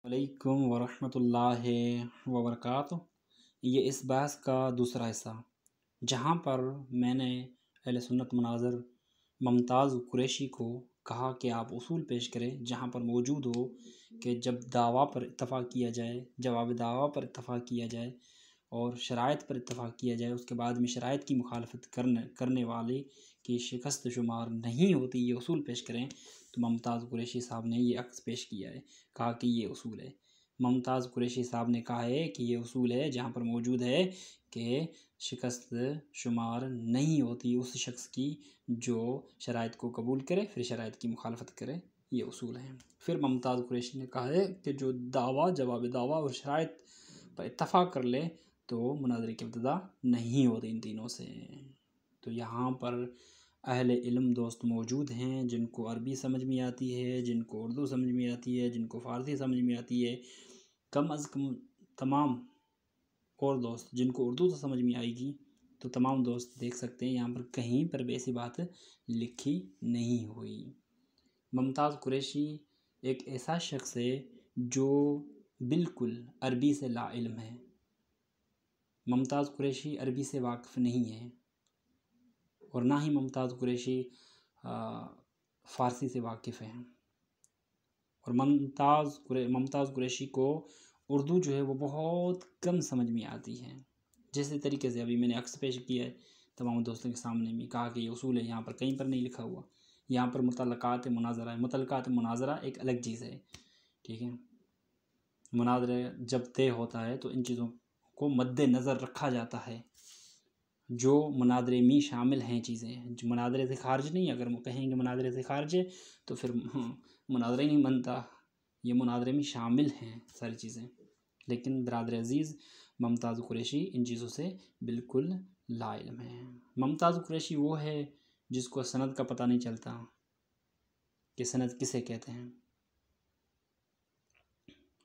अलैकुम वरहमतुल्लाहि वबरकातुह। ये इस बहस का दूसरा हिस्सा, जहाँ पर मैंने अहले सुन्नत मुनाज़िर मुमताज़ कुरैशी को कहा कि आप उसूल पेश करें जहाँ पर मौजूद हो कि जब दावा पर इत्तफ़ाक़ किया जाए, जवाब दावा पर इत्तफ़ाक़ किया जाए और शराइत पर इत्तफ़ाक़ किया जाए, उसके बाद में शराइत की मुखालफत करने वाले की शिकस्त शुमार नहीं होती, ये उसूल पेश करें। तो मुमताज़ कुरैशी साहब ने ये अक्स पेश किया है, कहा कि ये उसूल है। मुमताज़ कुरैशी साहब ने कहा है कि ये उसूल है जहाँ पर मौजूद है कि शिकस्त शुमार नहीं होती उस शख्स की जो शराइत को कबूल करे फिर शराइत की मुखालफत करे, ये उसूल है। फिर मुमताज़ कुरैशी ने कहा है कि जो दावा, जवाब दावा और शराइत पर इत्तफ़ाक़ कर ले तो मुनाज़रे की इब्तिदा नहीं होती इन तीनों से। तो यहाँ पर अहले इल्म दोस्त मौजूद हैं जिनको अरबी समझ में आती है, जिनको उर्दू समझ में आती है, जिनको फ़ारसी समझ में आती है, कम अज़ कम तमाम और दोस्त जिनको उर्दू तो समझ में आएगी, तो तमाम दोस्त देख सकते हैं यहाँ पर कहीं पर भी ऐसी बात लिखी नहीं हुई। मुमताज़ कुरैशी एक ऐसा शख्स है जो बिल्कुल अरबी से लाइल्म है। मुमताज़ कुरैशी अरबी से वाकिफ़ नहीं है और ना ही मुमताज़ कुरैशी फ़ारसी से वाकिफ़ हैं। और मुमताज़ कुरैशी को उर्दू जो है वो बहुत कम समझ में आती है। जिस तरीके से अभी मैंने अक्स पेश किया है तमाम दोस्तों के सामने में, कहा कि ये उसूल है, यहाँ पर कहीं पर नहीं लिखा हुआ। यहाँ पर मुतल्लक़ात मुनाज़रा है। मुतल्लक़ात मुनाज़रा एक अलग चीज़ है, ठीक है। मुनाज़रा जब तय होता है तो इन चीज़ों को मद्देनज़र रखा जाता है। जो मुनाज़रे में शामिल हैं चीज़ें, जो मुनाज़रे से ख़ारिज नहीं, अगर वो कहेंगे मुनाज़रे से ख़ारिज है तो फिर मुनाज़रा ही नहीं बनता। ये मुनाज़रे में शामिल हैं सारी चीज़ें। लेकिन बिरादर अज़ीज़, मुमताज़ कुरैशी इन चीज़ों से बिल्कुल लाइल्म है। मुमताज़ कुरैशी वो है जिसको सनद का पता नहीं चलता कि सनद किसे कहते हैं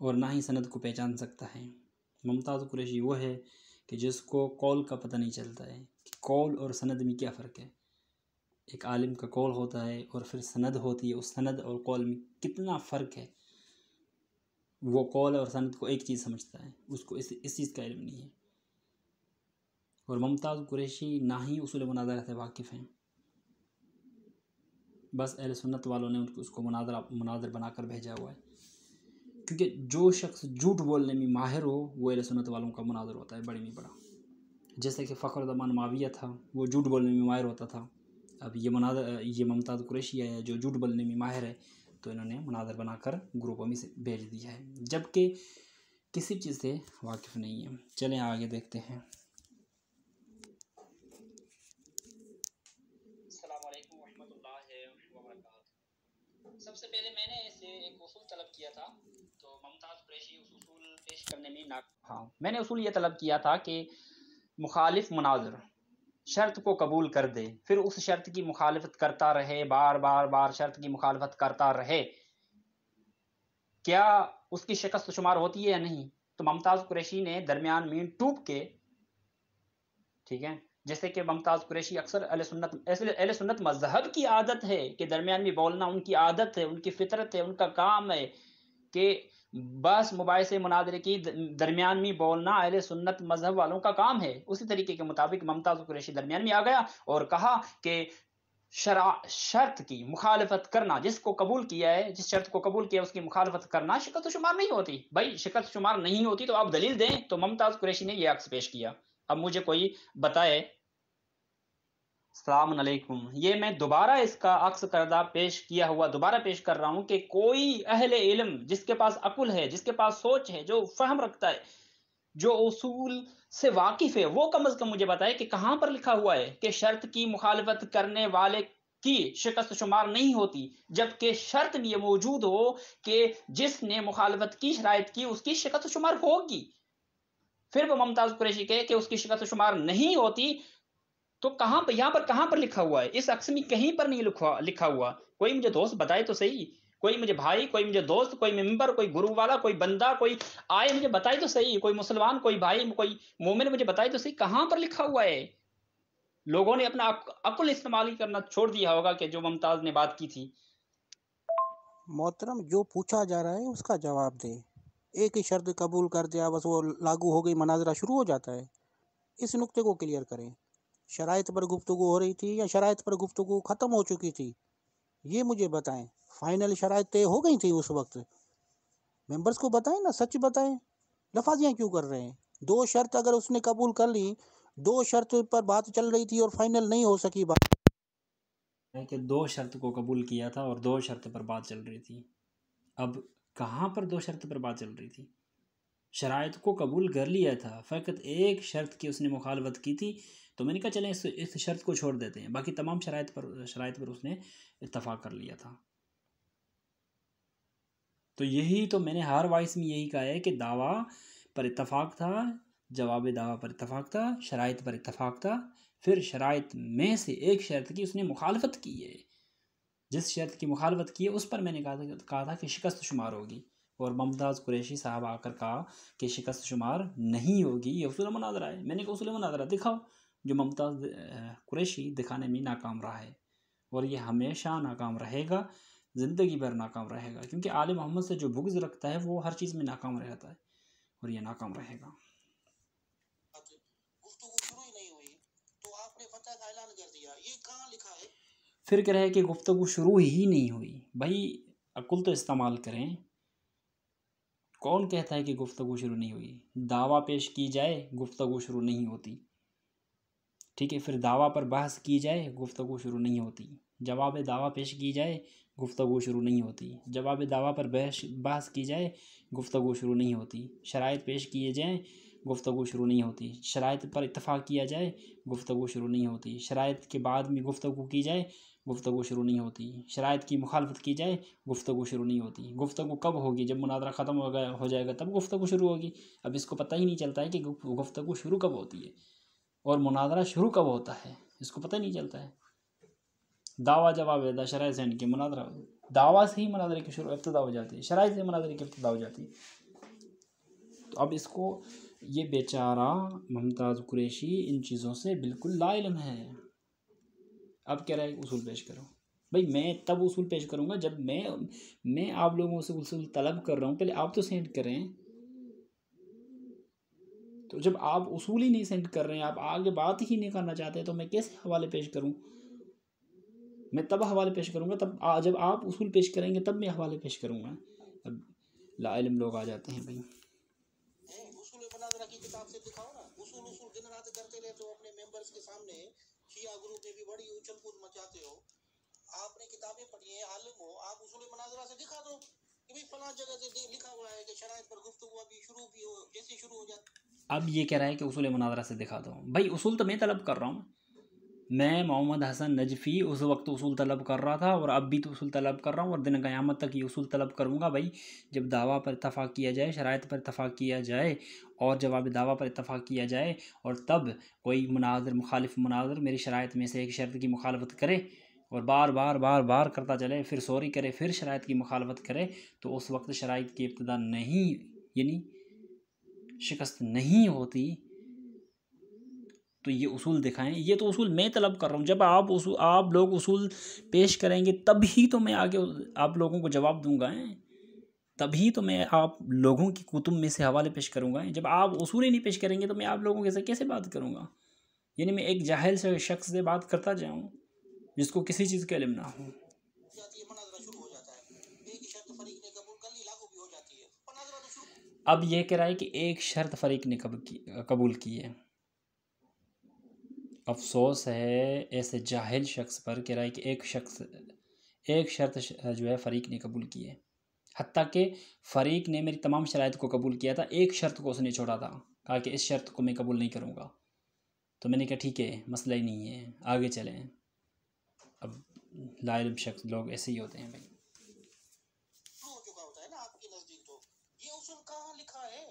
और ना ही सनद को पहचान सकता है। मुमताज़ कुरैशी वो है कि जिसको कौल का पता नहीं चलता है कि कौल और सनद में क्या फ़र्क है। एक आलिम का कौल होता है और फिर सनद होती है, उस सनद और कौल में कितना फ़र्क है। वो कौल और सनद को एक चीज़ समझता है, उसको इस चीज़ का इल्म नहीं है। और मुमताज़ कुरैशी ना ही उसूल मुनाज़रा से वाकिफ़ हैं, बस अहले सुन्नत वालों ने उसको मुनाज़र बनाकर भेजा हुआ है। क्योंकि जो शख्स झूठ बोलने में माहिर हो वो अहले सुन्नत वालों का मुनाज़र होता है, बड़ी में बड़ा। जैसे कि फ़ख्र ज़मान माविया था, वो झूठ बोलने में माहिर होता था। अब ये मुमताज़ कुरैशी है जो झूठ बोलने में माहिर है, तो इन्होंने मुनाज़र बनाकर ग्रुपों में से भेज दिया है, जबकि किसी चीज़ से वाकिफ़ नहीं है। चलें आगे देखते हैं। अस्सलामु अलैकुम वरहमतुल्लाहि वबरकातुहू। सबसे पहले मैंने इसे एक उसूल तलब किया था, तो मुमताज़ कुरैशी उस उसूल पेश करने में मैंने उसूल ये तलब किया था कि मुखालिफ मुनाज़िर शर्त को कबूल कर दे, फिर उस शर्त की मुखालफत करता रहे, बार बार बार शर्त की मुखालफत करता रहे, क्या उसकी शिकस्त शुमार होती है या नहीं। तो मुमताज़ कुरैशी ने दरमियान में टूट के, ठीक है, जैसे कि मुमताज़ कुरैशी अक्सर अहले सुन्नत मज़हब की आदत है कि दरमियान में बोलना उनकी आदत है, उनकी फ़ितरत है, उनका काम है कि बहस मुबाहिसे मुनाज़रे की दरमियान में बोलना अहले सुन्नत मज़हब वालों का काम है। उसी तरीके के मुताबिक मुमताज़ कुरैशी दरमियान में आ गया और कहा कि शर्त की मुखालफत करना, जिसको कबूल किया है, जिस शर्त को कबूल किया उसकी मुखालफत करना शिकस्त शुमार नहीं होती। भाई शिकस्त शुमार नहीं होती तो आप दलील दें। तो मुमताज़ कुरैशी ने यह अक्स पेश किया। अब मुझे कोई बताए। अस्सलाम अलैकुम। ये मैं दोबारा इसका अक्स करदा पेश किया हुआ दोबारा पेश कर रहा हूँ कि कोई अहले इल्म जिसके पास अकुल है, जिसके पास सोच है, जो फ़हम रखता है, जो उसूल से वाकिफ़ है, वो कम अज़ कम मुझे बताए कि कहाँ पर लिखा हुआ है कि शर्त की मुखालफत करने वाले की शिकस्त शुमार नहीं होती, जबकि शर्त में ये मौजूद हो कि जिसने मुखालफत की, शराइत की, उसकी शिकस्त शुमार होगी। फिर वो मुमताज़ कुरैशी कहे कि उसकी शिकस्त शुमार नहीं होती, तो कहाँ पे, यहाँ पर कहाँ पर लिखा हुआ है? इस अक्स में कहीं पर नहीं लिखा हुआ। कोई मुझे दोस्त बताए तो सही। कोई मुझे भाई, कोई मुझे दोस्त, कोई मेंबर, कोई गुरु वाला, कोई बंदा, कोई आए मुझे बताए तो सही। कोई मुसलमान, कोई भाई, कोई मोमिन मुझे बताए तो सही, कहाँ पर लिखा हुआ है? लोगों ने अपना अक्ल इस्तेमाल ही करना छोड़ दिया होगा कि जो मुमताज़ ने बात की थी। मोहतरम, जो पूछा जा रहा है उसका जवाब दें। एक ही शर्त कबूल कर दिया बस वो लागू हो गई, मनाजरा शुरू हो जाता है? इस नुक्ते को क्लियर करें। शराइत पर गुफ्तगू हो रही थी या शराइत पर गुफ्तगू ख़त्म हो चुकी थी, ये मुझे बताएं। फाइनल शराइत तय हो गई थी उस वक्त? मेंबर्स को बताएं ना, सच बताएं, लफाजियाँ क्यों कर रहे हैं? दो शर्त अगर उसने कबूल कर ली, दो शर्त पर बात चल रही थी और फाइनल नहीं हो सकी बात, है कि 2 शर्त को कबूल किया था और 2 शर्त पर बात चल रही थी। अब कहाँ पर 2 शर्त पर बात चल रही थी? शराइत को कबूल कर लिया था, फ़कत एक शर्त की उसने मुखालफत की थी, तो मैंने कहा चलें इस शर्त को छोड़ देते हैं, बाकी तमाम शराइत पर उसने इत्तफ़ाक़ कर लिया था। तो यही तो मैंने हर वॉइस में यही कहा है कि दावा पर इत्तफ़ाक़ था, जवाब दावा पर इत्तफ़ाक़ था, शराइत पर इत्तफ़ाक़ था, फिर शराइत में से एक शर्त की उसने मुखालफत की है। जिस शर्त की मुखालफत की है उस पर मैंने कहा था कि शिकस्त शुमार होगी, और मुमताज़ कुरैशी साहब आकर कहा कि शिकस्त शुमार नहीं होगी, ये उसूल मुनाज़रा है। मैंने कहा उसूल मुनाज़रा दिखाओ जो मुमताज़ कुरैशी दिखाने में नाकाम रहा है, और ये हमेशा नाकाम रहेगा, ज़िंदगी भर नाकाम रहेगा, क्योंकि आले मोहम्मद से जो बुग़्ज़ रखता है वो हर चीज़ में नाकाम रहता है, और ये नाकाम रहेगा। गुफ्तगू शुरू ही नहीं हुई तो आपने फतह का ऐलान कर दिया, ये कहाँ लिखा है? फिर कह रहे हैं कि गुफ्तगू शुरू ही नहीं हुई। भाई अकुल तो इस्तेमाल करें, कौन कहता है कि गुफ्तगू शुरू नहीं हुई? दावा पेश की जाए, गुफ्तगू शुरू नहीं होती, ठीक है। फिर दावा पर बहस की जाए, गुफ्तगू शुरू नहीं होती। जवाब दावा पेश की जाए, गुफ्तगू शुरू नहीं होती। जवाब दावा पर बहस की जाए, गुफ्तगू शुरू नहीं होती। शराइत पेश किए जाएँ, गुफ्तगू शुरू नहीं होती। शराइत पर इत्तफ़ाक़ किया जाए, गुफ्तगू शुरू नहीं होती। शराइत के बाद में गुफ्तगू की जाए, गुफ्तगू शुरू नहीं होती। शराइत की मुखालफत की जाए, गुफ्तगू शुरू नहीं होती। गुफ्तगू कब होगी? जब मुनाज़रा ख़त्म हो जाएगा तब गुफ्तगू शुरू होगी। अब इसको पता ही नहीं चलता है कि गुफ्तगू शुरू कब होती है और मुनाज़रा शुरू कब होता है, इसको पता ही नहीं चलता है। दावा जवाब है, शराइत से इनके मुनाज़रा, दावा से ही मुनाज़रे की शुरू इब्तिदा हो जाती है, शराइत से मुनाज़रे की इब्तिदा हो जाती है। तो अब इसको, ये बेचारा मुमताज़ कुरैशी इन चीज़ों से बिल्कुल लाइल्म है। अब कह रहा है उसूल पेश करो। भाई मैं तब उसूल पेश करूँगा जब मैं आप लोगों से उसूल तलब कर रहा हूँ, पहले आप तो सेंड करें। तो जब आप उसूल ही नहीं सेंड कर रहे हैं, आप आगे बात ही नहीं करना चाहते, तो मैं कैसे हवाले पेश करूँ? मैं तब हवाले पेश करूँगा जब आप उसूल पेश करेंगे, तब मैं हवाले पेश करूँगा। अब लाइल्म लोग आ जाते हैं भाई। उसूल मुनाज़रा की किताब से दिखाओ ना। उसूल दिन रात करते रहते हो अपने मेंबर्स के सामने, शिया ग्रुप में भी बड़ी उछल कूद मचाते हो। आपने किताबें पढ़ी हैं, आलिम हो, आप उसूल मुनाज़रा से दिखा दो कि भाई फलां जगह से लिखा हुआ है कि शराइत पर गुफ्तगू अभी शुरू भी हो, जैसे शुरू हो जाती। अब ये कह रहा है कि उसूल मुनाज़रा से दिखा दो। भाई उसूल तो मैं तलब कर रहा हूँ, मैं मोहम्मद हसन नजफ़ी उस वक्त उसूल तलब कर रहा था, और अब भी तो उसूल तलब कर रहा हूँ, और दिन क़यामत तक ये उसूल तलब करूँगा। भाई जब दावा पर इत्तफ़ाक़ किया जाए, शराइत पर इत्तफ़ाक़ किया जाए, और जवाब दावा पर इत्तफ़ाक़ किया जाए, और तब कोई मुखालिफ मुनाज़िर मेरी शराइत में से एक शर्त की मुखालफत करे और बार बार करता चले, फिर सॉरी करे, फिर शराइत की मुखालफत करे, तो उस वक्त शराइत की इब्तिदा नहीं, यानी शिकस्त नहीं होती। तो ये उसूल दिखाएं। ये तो उसूल मैं तलब कर रहा हूँ। जब आप लोग उसूल पेश करेंगे तभी तो मैं आगे आप लोगों को जवाब दूंगा, तभी तो मैं आप लोगों की कुतुब में से हवाले पेश करूँगा। जब आप उसूल ही नहीं पेश करेंगे तो मैं आप लोगों के साथ कैसे बात करूँगा? यानी मैं एक जाहिल से शख्स से बात करता जाऊँ जिसको किसी चीज़ का इल्म ना हो। अब यह कह रहा है कि एक शर्त फ़रीक ने कबूल की है। अफसोस है ऐसे जाहिल शख्स पर, कह रहा है कि एक शर्त जो है फ़रीक ने कबूल की है। हत्ता कि फ़रीक ने मेरी तमाम शराइत को कबूल किया था, एक शर्त को उसने छोड़ा था, कहा कि इस शर्त को मैं कबूल नहीं करूँगा। तो मैंने कहा ठीक है, मसला ही नहीं है, आगे चलें। अब लाइल्म शख्स लोग ऐसे ही होते हैं भाई। हो चुका होता है ना आपके नज़दीक। तो ये उसूल कहाँ लिखा है,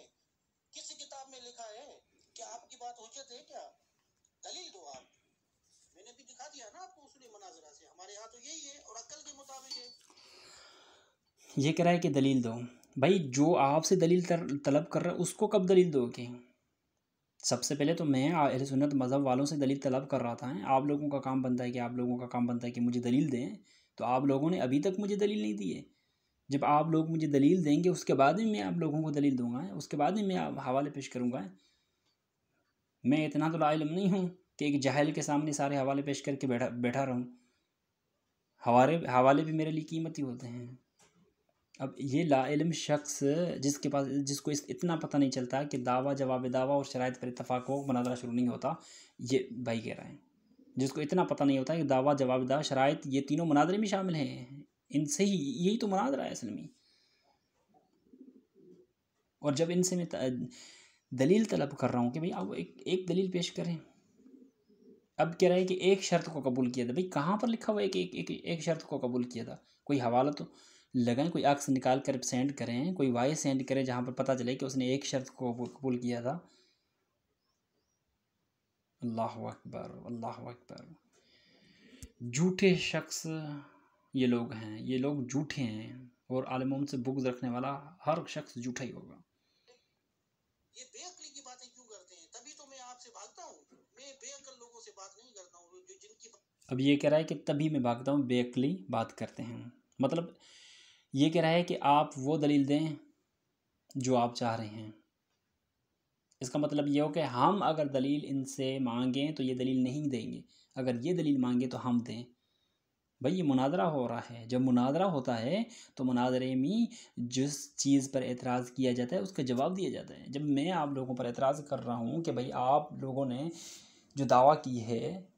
किस किताब में लिखा है? क्या आपकी बात हुज्जत है क्या? दलील दो आप। मैंने भी दिखा दिया ना आपको उसूल मुनाज़रा से, हमारे यहाँ तो यही है और अक्ल के मुताबिक है। ये कह रहा है कि दलील दो। भाई जो आपसे दलील तलब कर रहा है उसको कब दलील दोगे? सबसे पहले तो मैं अहले सुन्नत मज़हब वालों से दलील तलब कर रहा था। आप लोगों का काम बनता है कि मुझे दलील दें, तो आप लोगों ने अभी तक मुझे दलील नहीं दी है। जब आप लोग मुझे दलील देंगे उसके बाद ही मैं आप लोगों को दलील दूंगा, उसके बाद ही मैं हवाले पेश करूँगा। मैं इतना तो लाइल्म नहीं हूँ कि एक जाहिल के सामने सारे हवाले पेश करके बैठा रहूँ। हवाले भी मेरे लिए कीमती होते हैं। अब ये लाइल्म शख्स जिसको इतना पता नहीं चलता कि दावा जवाब दावा और शराइत पर इत्तफाक हो मुनाज़रा शुरू नहीं होता, ये भाई कह रहा है, जिसको इतना पता नहीं होता कि दावा जवाब दावा शराइत ये तीनों मुनाज़रे में शामिल हैं, इनसे ही यही तो मुनाज़रा है असल में। और जब इनसे मैं दलील तलब कर रहा हूँ कि भाई आप एक दलील पेश करें, अब कह रहा है कि एक शर्त को कबूल किया था। भाई कहाँ पर लिखा हुआ है कि एक शर्त को कबूल किया था? कोई हवाला तो लगाएं, कोई अक्स निकाल कर सेंड करें, कोई वॉइस सेंड करें जहाँ पर पता चले कि उसने एक शर्त को कबूल किया था। अल्लाह अकबर, अल्लाह अकबर। झूठे शख्स ये लोग हैं, ये लोग झूठे हैं, और आलिमों से बुग़्ज़ रखने वाला हर शख्स झूठा ही होगा। ये बेअक्ली की बातें क्यों करते हैं? तभी तो मैं आपसे भागता हूँ। मैं बेअक्ल लोगों से बात नहीं करता हूँ, जो जिनकी। अब ये कह रहा है कि तभी मैं भागता हूँ, बेअक्ली बात करते हैं। मतलब ये कह रहा है कि आप वो दलील दें जो आप चाह रहे हैं। इसका मतलब ये हो कि हम अगर दलील इनसे मांगें तो ये दलील नहीं देंगे, अगर ये दलील मांगे तो हम दें। भाई ये मुनाजरा हो रहा है, जब मुनाजरा होता है तो मुनाजरे में जिस चीज़ पर एतराज़ किया जाता है उसका जवाब दिया जाता है। जब मैं आप लोगों पर एतराज़ कर रहा हूँ कि भाई आप लोगों ने जो दावा की है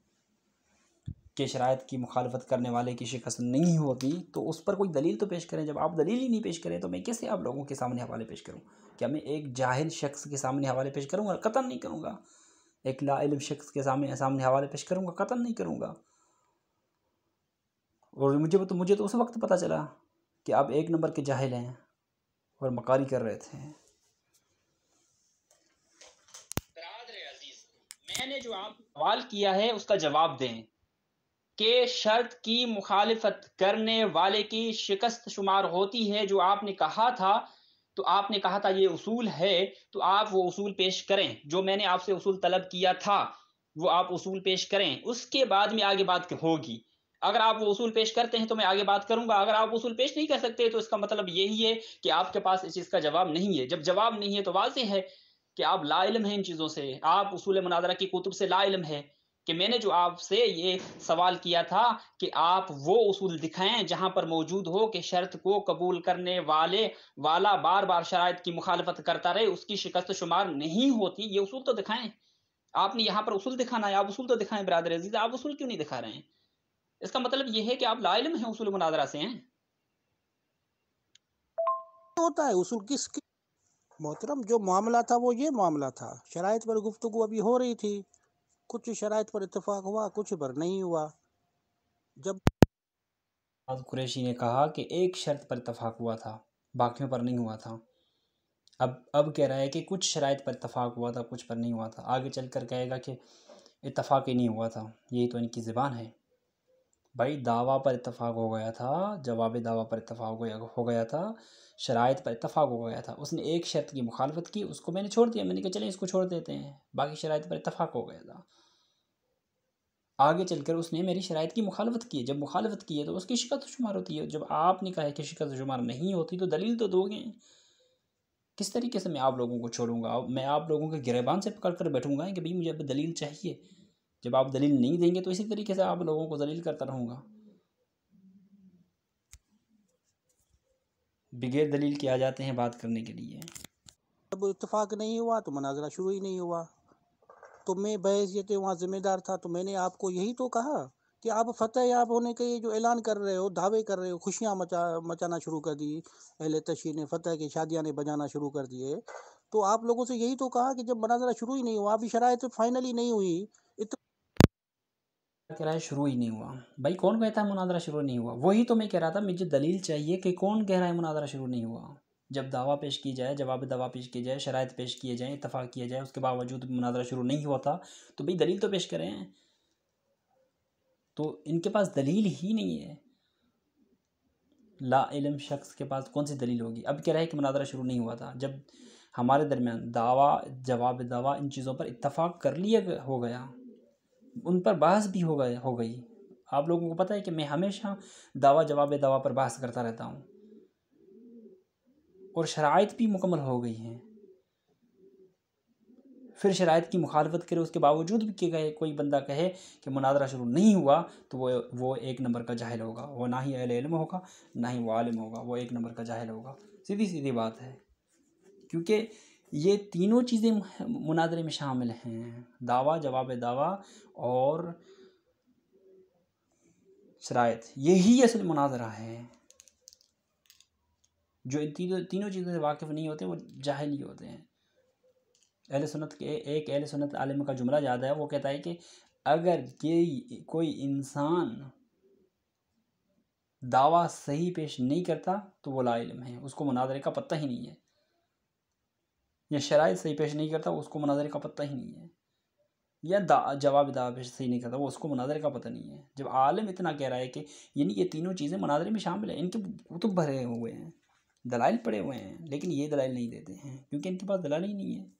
कि शराइत की मुखालफत करने वाले की शिकस्त नहीं होती, तो उस पर कोई दलील तो पेश करें। जब आप दलील ही नहीं पेश करें तो मैं कैसे आप लोगों के सामने हवाले पेश करूँ? क्या मैं एक जाहिल शख्स के सामने हवाले पेश करूँगा? कतन नहीं करूँगा। एक लाइल्म शख्स के सामने हवाले पेश करूँगा? कतन नहीं करूँगा। और मुझे तो उस वक्त पता चला कि आप एक नंबर के जाहिल हैं और मकारी कर रहे थे। मैंने जो आप सवाल किया है उसका जवाब दें कि शर्त की मुखालिफत करने वाले की शिकस्त शुमार होती है। जो आपने कहा था, तो आपने कहा था ये उसूल है, तो आप वो उसूल पेश करें। जो मैंने आपसे उसूल तलब किया था वो आप उसूल पेश करें, उसके बाद में आगे बात होगी। अगर आप वो उसूल पेश करते हैं तो मैं आगे बात करूंगा। अगर आप उसूल पेश नहीं कर सकते तो इसका मतलब यही है कि आपके पास इस चीज़ का जवाब नहीं है। जब जवाब नहीं है तो वाज़ेह है कि आप लाइल्म हैं इन चीज़ों से, आप उसूल मुनाज़रा की कुतुब से लाइल्म है। कि मैंने जो आपसे ये सवाल किया था कि आप वो उसूल दिखाएं जहां पर मौजूद हो कि शर्त को कबूल करने वाला बार बार शराइत की मुखालफत करता रहे, उसकी शिकस्त शुमार नहीं होती। ये उसूल तो दिखाएं। आपने यहाँ पर उसूल दिखाना है, आप उसूल तो दिखाएं ब्रादर अजीज। आप उसूल क्यों नहीं दिखा रहे हैं? इसका मतलब ये है कि आप लाइल्म हैं, उसूल मुनाज़रा से हैं। होता है उसूल किसकी? मोहतरम, जो मामला था वो ये मामला था, शराइत पर गुफ्तगू अभी हो रही थी, कुछ शराइत पर इत्तेफाक हुआ, कुछ पर नहीं हुआ। जब कुरैशी ने कहा कि एक शर्त पर इत्तफाक हुआ था, बाकियों पर नहीं हुआ था। अब कह रहा है कि कुछ शराइत पर इत्तफाक हुआ था, कुछ पर नहीं हुआ था। आगे चल कर कहेगा कि इत्तफाक ही नहीं हुआ था। यही तो इनकी ज़बान है। भाई दावा पर इत्तफाक हो गया था, जवाब दावा पर इत्तफाक हो गया था, शराइत पर इत्तफाक हो गया था। उसने एक शर्त की मुखालफत की, उसको मैंने छोड़ दिया। मैंने कहा चलें इसको छोड़ देते हैं, बाकी शराइत पर इत्तफाक हो गया था। आगे चलकर उसने मेरी शराइत की मुखालफत की है। जब मुखालफत की है तो उसकी शिकस्त शुमार होती है। जब आपने कहा है कि शिकस्त शुमार नहीं होती तो दलील तो दोगे। किस तरीके से मैं आप लोगों को छोड़ूंगा? मैं आप लोगों के गिरेबान से पकड़ कर बैठूंगा कि भाई मुझे अब दलील चाहिए। जब आप दलील नहीं देंगे तो इसी तरीके से आप लोगों को दलील करता रहूँगा। बगैर दलील के आ जाते हैं बात करने के लिए। जब इत्तेफाक नहीं हुआ तो मुनाजरा शुरू ही नहीं हुआ। तो मैं बहैसियत वहाँ ज़िम्मेदार था, तो मैंने आपको यही तो कहा कि आप फतह याब होने के ये जो ऐलान कर रहे हो, दावे कर रहे हो, खुशियाँ मचाना शुरू कर दी, अहले तशहीर ने फतह की शादियाँ ने बजाना शुरू कर दिए। तो आप लोगों से यही तो कहा कि जब मुनाजरा शुरू ही नहीं हुआ, अभी शराइत फाइनली नहीं हुई, कह रहा है शुरू ही नहीं हुआ। भाई कौन कहता है मुनाजरा शुरू नहीं हुआ? वही तो मैं कह रहा था, मुझे दलील चाहिए कि कौन कह रहा है मुनाजरा शुरू नहीं हुआ। जब दावा पेश की जाए, जवाब दावा पेश की जाए, शराइत पेश किए जाएँ, इत्तफाक किया जाए, उसके बावजूद मुनाजरा शुरू नहीं होता तो भाई दलील तो पेश करें। तो इनके पास दलील ही नहीं है। ला इल्म शख्स के पास कौन सी दलील होगी? अब कह रहा है कि मुनाजरा शुरू नहीं हुआ था, जब हमारे दरमियान दावा जवाब दावा इन चीज़ों पर इत्तफाक कर लिया हो गया, उन पर बहस भी हो गई। आप लोगों को पता है कि मैं हमेशा दावा जवाब दावा पर बहस करता रहता हूँ। और शराइत भी मुकम्मल हो गई हैं, फिर शराइत की मुखालफत करे उसके बावजूद भी कि गए कोई बंदा कहे कि मुनाजरा शुरू नहीं हुआ, तो वो एक नंबर का जाहिल होगा। वो ना ही अहले इल्म होगा, ना ही वो आलिम होगा, वो एक नंबर का जाहिल होगा। सीधी सीधी बात है, क्योंकि ये तीनों चीज़ें मुनाजरे में शामिल हैं, दावा, जवाब दावा और शराइत। यही असल मुनाजरा है। जो इन तीनों चीज़ों से वाकिफ़ नहीं होते वो जाहिल ही होते हैं। अहले सुन्नत के एक अहले सुन्नत आलिम का जुमला याद है, वो कहता है कि अगर कोई इंसान दावा सही पेश नहीं करता तो वो ला इल्म है, उसको मुनाजरे का पत्ता ही नहीं है, या शराइत सही पेश नहीं करता उसको मुनाजरे का पत्ता ही नहीं है, या जवाब दावा पेश सही नहीं करता वो उसको मुनाजरे का पता नहीं है। जब आलिम इतना कह रहा है कि यानी ये तीनों चीज़ें मुनाजरे में शामिल है, इनके कुतुब भरे हुए हैं, दलाइल पड़े हुए हैं, लेकिन ये दलाइल नहीं देते हैं क्योंकि इनके पास दलाइल ही नहीं है।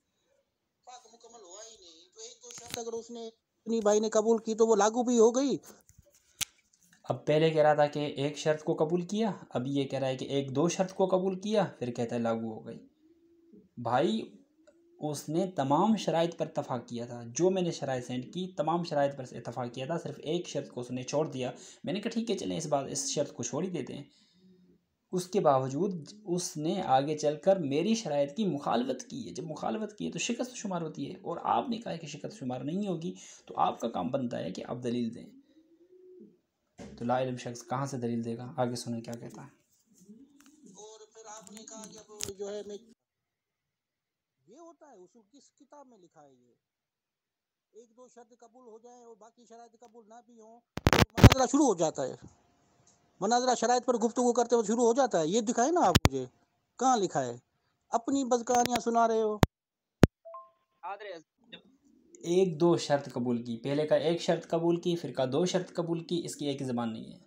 मुकम्मल हुआ ही नहीं, तो एक दो शर्त अगर उसने अपनी भाई ने कबूल की तो वो लागू भी हो गई। अब पहले कह रहा था कि एक शर्त को कबूल किया, अब ये कह रहा है कि एक दो शर्त को कबूल किया, फिर कहता है लागू हो गई। भाई उसने तमाम शराइत पर इत्तफाक किया था, जो मैंने शराइत सेंड की तमाम शराइत पर इत्तफाक किया था, सिर्फ एक शर्त को उसने छोड़ दिया। मैंने कहा ठीक है चलें इस शर्त को छोड़ ही देते हैं। उसके बावजूद उसने आगे चलकर मेरी शराइत की मुखालफत की है। जब मुखालफत की है तो शिकस्त शुमार होती है, और आपने कहा कि शिकस्त शुमार नहीं होगी, तो आपका काम बनता है कि आप दलील दें। तो ला इल्म शख्स कहाँ से दलील देगा? आगे सुने क्या कहता है। और फिर आपने कहा कि अब जो है मैं ये होता है उसूल किस किताब में लिखा है? ये एक दो शर्त कबूल हो जाए और बाकी शराइत कबूल ना भी हो तो मुनाजरा शुरू हो जाता है। मुनाजरा शराइत पर गुफ्तगू करते हुए शुरू हो जाता है। ये दिखाए ना आप मुझे, कहाँ लिखा है? अपनी बदकहानियां सुना रहे हो। एक दो शर्त कबूल की, पहले का एक शर्त कबूल की, फिर का दो शर्त कबूल की, इसकी एक ज़बान नहीं है।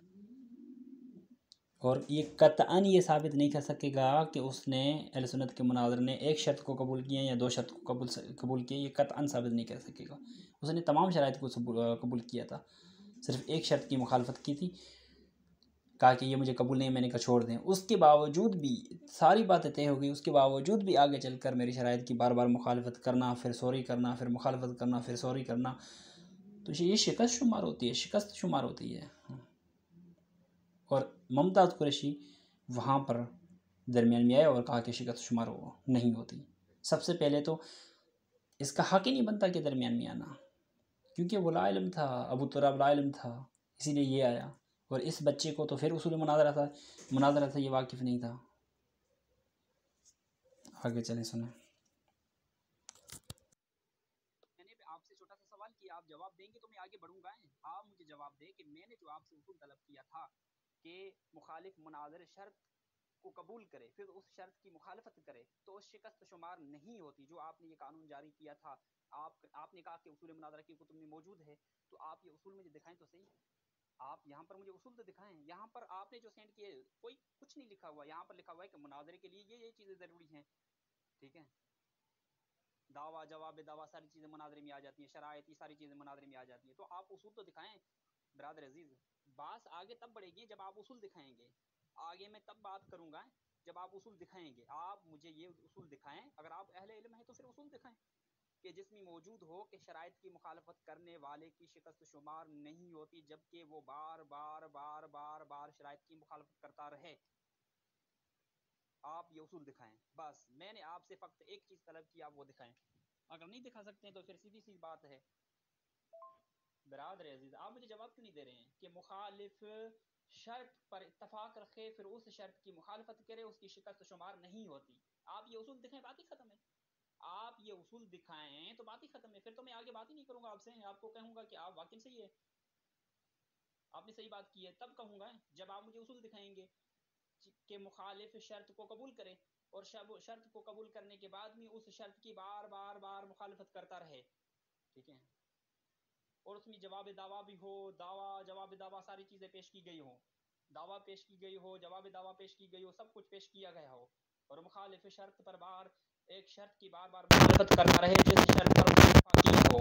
और ये कतअन ये साबित नहीं कर सकेगा कि उसने अहले सुन्नत के मुनाज़र ने एक शर्त को कबूल किया या दो शर्त को कबूल किया, ये कतअन साबित नहीं कर सकेगा। उसने तमाम शराइत को कबूल किया था, सिर्फ एक शर्त की मुखालफत की थी, कहा कि ये मुझे कबूल नहीं, मैंने कहा छोड़ दें। उसके बावजूद भी सारी बातें तय हो गई, उसके बावजूद भी आगे चलकर मेरी शराइत की बार बार मुखालफत करना, फिर सॉरी करना, फिर मुखालफत करना, फिर सॉरी करना, तो ये शिकस्त शुमार होती है, शिकस्त शुमार होती है। और मुमताज़ कुरैशी वहाँ पर दरमियान में आया और कहा कि शिकस्त शुमार नहीं होती। सबसे पहले तो इसका हक़ ही नहीं बनता कि दरमियान में आना, क्योंकि वो ला इल्म था, अबू तुराब ला इल्म था, इसीलिए ये आया। और इस बच्चे को तो फिर उसूल मुनाजरा था ये वाकिफ़ नहीं था। आगे चलें सुने। मैंने आपसे छोटा सा सवाल किया, आप जवाब देंगे तो मैं आगे बढ़ूंगा। आप मुझे जवाब दें कि मैंने जो आपसे उसूल तलब किया था कि मुखालिफ मुनाजर शर्त को कबूल करे फिर उस शर्त की मुखालफत करे तो उस शिकस्त शुमार नहीं होती, जो आपने ये कानून जारी किया था। आपने कहा कि उसूल मुनाजरा की कुतुब में मौजूद है, तो आप ये उसूल मुझे दिखाएं तो सही। आप यहाँ पर मुझे उसूल तो दिखाएं। यहाँ पर आपने जो सेंड किए कोई कुछ नहीं लिखा हुआ, यहाँ पर लिखा हुआ है कि मुनाजरे के लिए ये चीज़ें ज़रूरी हैं, ठीक है। दावा, जवाब दावा, सारी चीज़ें मुनाजरे में आ जाती हैं, शराइत, सारी चीज़ें मुनाजरे में आ जाती हैं। तो आप उसूल तो दिखाएं ब्रादर अजीज़। बात आगे तब बढ़ेगी जब आप उसूल दिखाएंगे। आगे मैं तब बात करूंगा जब आप उसूल दिखाएंगे। आप मुझे ये उसूल दिखाएं, अगर आप अहले इल्म हैं तो फिर उसूल दिखाएं कि जिसमें मौजूद हो कि शराइत की मुखालफत करने वाले की शिकस्त शुमार नहीं होती, जबकि वो बार बार बार बार बार शराइत की मुखालफत करता रहे। आप ये उसूल दिखाएं। बस मैंने आपसे फक्त एक चीज़ तलब की, आप वो दिखाएं। अगर नहीं दिखा सकते हैं तो फिर सीधी सी बात है बरादर अजीज, आप मुझे जवाब क्यों नहीं दे रहे हैं कि मुखालिफ शर्त पर इत्तफाक रखे फिर उस शर्त की मुखालफत करे, उसकी शिकस्त शुमार नहीं होती। आप ये उसूल दिखाएं, बात ही खत्म है। आप ये उसूल दिखाएं तो बात ही खत्म है। फिर तो मैं आगे बात ही नहीं करूंगा आपसे, आपको कहूंगा कि आप वाकई सही है, आपने सही बात की है, तब कहूंगा जब आप मुझे उसूल दिखाएंगे कि मुखालिफ शर्त को कबूल करे और शर्त को कबूल करने के बाद में उस शर्त की बार बार बार मुखालफत करता रहे, ठीक है। और उसमें जवाब दावा भी हो, दावा जवाब दावा सारी चीज़ें पेश की गई हो, दावा पेश की गई हो, जवाब दावा पेश की गई हो, सब कुछ पेश किया गया हो, और मुखालिफ शर्त पर बार एक शर्त की बार बार मुखालफत करता रहे जिस शर्त पर की हो,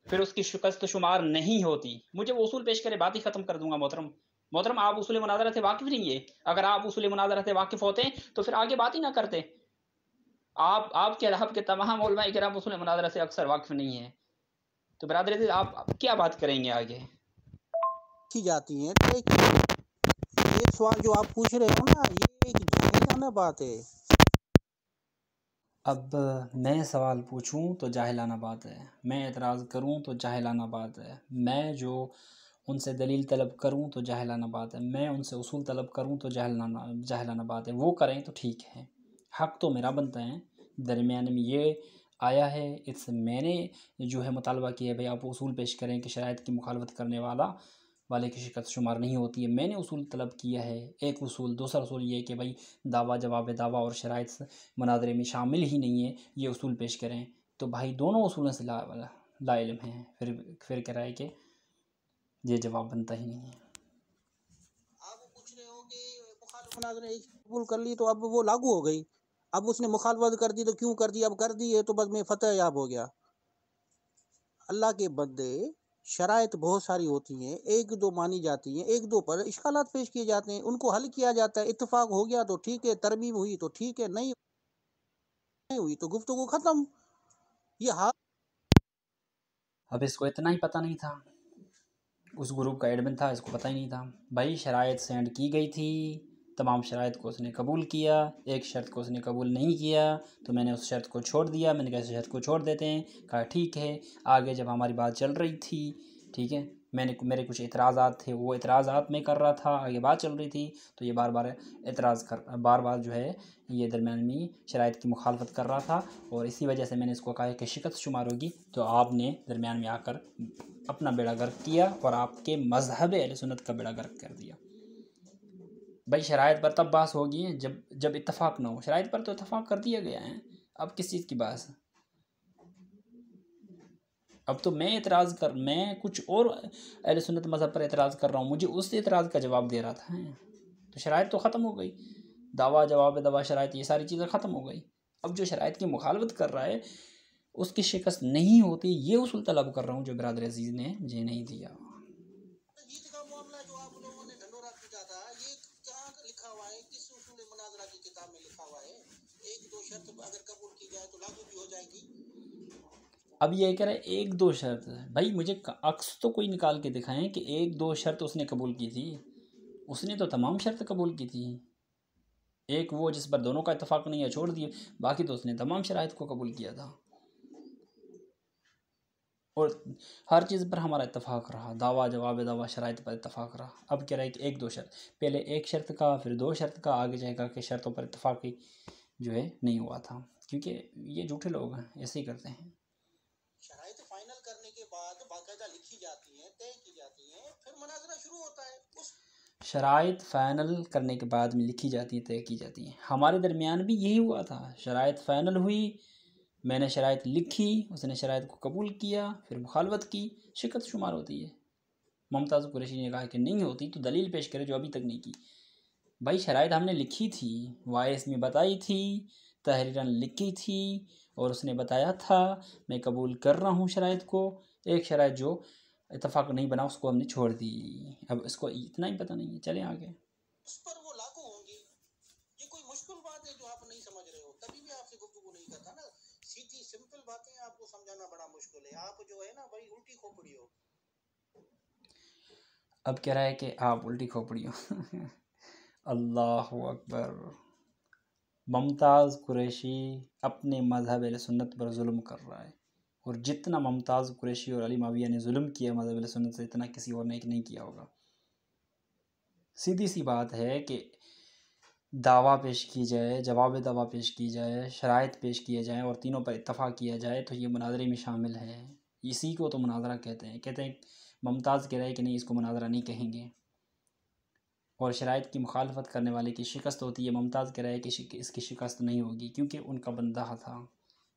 फिर उसकी शिकस्त शुमार नहीं होती। मुझे वो उसूल पेश करे, बात ही खत्म कर दूंगा मोहतरम। मोहतरम, आप उसूल मुनाज़रा से वाकिफ़ नहीं है। अगर आप उसूल मुनाज़रा से वाकिफ़ होते तो फिर आगे बात ही ना करते। आपके तमाम उलमा इकराम उसूल मुनाज़रा से अक्सर वाकिफ़ नहीं है। तो बिरादर अज़ीज़, आप क्या बात करेंगे आगे? की जाती हैं तय की। ये सवाल जो आप पूछ रहे हो ना, ये एक जाहिलाना बात है। अब मैं सवाल पूछूं तो जाहिलाना बात है, मैं एतराज़ करूं तो जाहिलाना बात है, मैं जो उनसे दलील तलब करूं तो जाहिलाना बात है, मैं उनसे उसूल तलब करूं तो जाहिलाना बात है। वो करें तो ठीक है, हक़ तो मेरा बनता है। दरमियान में ये आया है, इससे मैंने जो है मुतालबा किया है भाई आप उसूल पेश करें कि शराइत की मुखालफत करने वाले की शिकत शुमार नहीं होती है। मैंने उसूल तलब किया है एक उसूल। दूसरा उसूल ये है कि भाई दावा जवाब दावा और शराइत मुनादरे में शामिल ही नहीं है, ये उसूल पेश करें। तो भाई दोनों उसूलों से ला इल्म हैं, फिर कह रहा है कि ये जवाब बनता ही नहीं है। आप पूछ रहे हो कि मुखालिफ मुनाज़रे कबूल कर ली तो अब वो लागू हो गई, अब उसने मुखालफत कर दी तो क्यों कर दी, अब कर दी है तो बस मैं फतह याब हो गया। अल्लाह के बंदे, शराइत बहुत सारी होती हैं, एक दो मानी जाती हैं, एक दो पर इश्कालात पेश किए जाते हैं, उनको हल किया जाता है। इत्तेफाक हो गया तो ठीक है, तरमीम हुई तो ठीक है, नहीं हुई तो गुफ्तगू खत्म। ये हाल अब इसको इतना ही पता नहीं था, उस ग्रुप का एडमिन था, इसको पता ही नहीं था। भाई शराइत सेंड की गई थी, तमाम शराइत को उसने कबूल किया, एक शर्त को उसने कबूल नहीं किया तो मैंने उस शर्त को छोड़ दिया। मैंने कहा शर्त को छोड़ देते हैं, कहा ठीक है। आगे जब हमारी बात चल रही थी, ठीक है, मेरे कुछ एतराज़ात थे, वो एतराज़ात मैं कर रहा था, आगे बात चल रही थी तो ये बार बार जो है ये दरमियान में शराइत की मुखालफत कर रहा था। और इसी वजह से मैंने इसको कहा कि शिकत शुमार होगी, तो आपने दरमियान में आकर अपना बेड़ा गर्क किया और आपके मज़हब अहले सुन्नत का बेड़ा गर्क कर दिया। भाई शराइत पर तब बात होगी जब इत्तफाक ना हो। शराइत पर तो इत्तफाक कर दिया गया है, अब किस चीज़ की बात है? अब तो मैं कुछ और अहले सुन्नत मज़हब पर एतराज़ कर रहा हूँ, मुझे उस एतराज़ का जवाब दे रहा था। तो शराइत तो ख़त्म हो गई, दावा जवाब दवा शराइत ये सारी चीज़ें ख़त्म हो गई। अब जो शराइत की मुखालफत कर रहा है उसकी शिकस्त नहीं होती, ये उसूल तलब कर रहा हूँ जो बिरादर अजीज़ ने मुझे नहीं दिया। जीत का मामला जो आप लोगों ने ढंढोरा पीटा था, ये कहाँ लिखा हुआ है, किस उसूल मुनाजरा की किताब में लिखा हुआ है? एक दो शर्त अगर कबूल की जाए तो लागू भी हो जाएगी। अब ये कह रहा है एक दो शर्त। भाई मुझे अक्स तो कोई निकाल के दिखाएं कि एक दो शर्त उसने कबूल की थी। उसने तो तमाम शर्त कबूल की थी, एक वो जिस पर दोनों का इत्तेफाक नहीं है छोड़ दिए, बाकी तो उसने तमाम शराइत को कबूल किया था और हर चीज़ पर हमारा इत्तेफाक रहा, दावा जवाब दावा शराइत पर इत्तेफाक रहा। अब कह रहा है कि एक दो शर्त, पहले एक शर्त का फिर दो शर्त का, आगे जाएगा कि शर्तों पर इत्तेफाक ही जो है नहीं हुआ था, क्योंकि ये झूठे लोग हैं, ऐसे ही करते हैं। शराइत फाइनल करने के बाद बाकायदा लिखी जाती हैं, तय की जाती हैं, फिर मुनाजरा शुरू होता है। उस शराइत फ़ाइनल करने के बाद में लिखी जाती हैं, तय की जाती हैं। हमारे दरमियान भी यही हुआ था, शराइत फ़ाइनल हुई, मैंने शराइत लिखी, उसने शराइत को कबूल किया, फिर मुखालफत की, शिकत शुमार होती है। मुमताज़ कुरैशी ने कहा कि नहीं होती तो दलील पेश करे जो अभी तक नहीं की। भाई शराइत हमने लिखी थी, वॉइस में बताई थी, तहरीरन लिखी थी और उसने बताया था मैं कबूल कर रहा हूँ शराइत को। एक शराइत जो इत्तेफाक नहीं बना उसको हमने छोड़ दी। अब इसको इतना ही पता नहीं है, चलें आगे। उस पर वो लागू होंगी। ये कोई मुश्किल बात है जो आप नहीं समझ रहे हो, तभी भी आपसे गुफ्तगू नहीं करता ना। सीधी सिंपल बातें आपको समझाना बड़ा मुश्किल है, आप जो है ना बड़ी उल्टी खोपड़ी हो। अब कह रहा है कि आप उल्टी खोपड़ी हो अल्लाह अकबर। मुमताज़ कुरैशी अपने मज़हब अहले सुन्नत पर जुल्म कर रहा है, और जितना मुमताज़ कुरैशी और अली माविया ने जुल्म किया मज़हब अहले सुन्नत से, इतना किसी और ने नहीं किया होगा। सीधी सी बात है कि दावा पेश की जाए, जवाब दावा पेश की जाए, शराइत पेश किए जाएँ और तीनों पर इत्तफ़ाक़ किया जाए तो ये मुनाज़रे में शामिल है। इसी को तो मुनाज़रा कहते हैं। मुमताज़ कह रहा है कि नहीं, इसको मुनाज़रा नहीं कहेंगे, और शराइत की मुखालफत करने वाले की शिकस्त होती है। मुमताज़ कह रहा है कि इसकी शिकस्त नहीं होगी क्योंकि उनका बंदा था।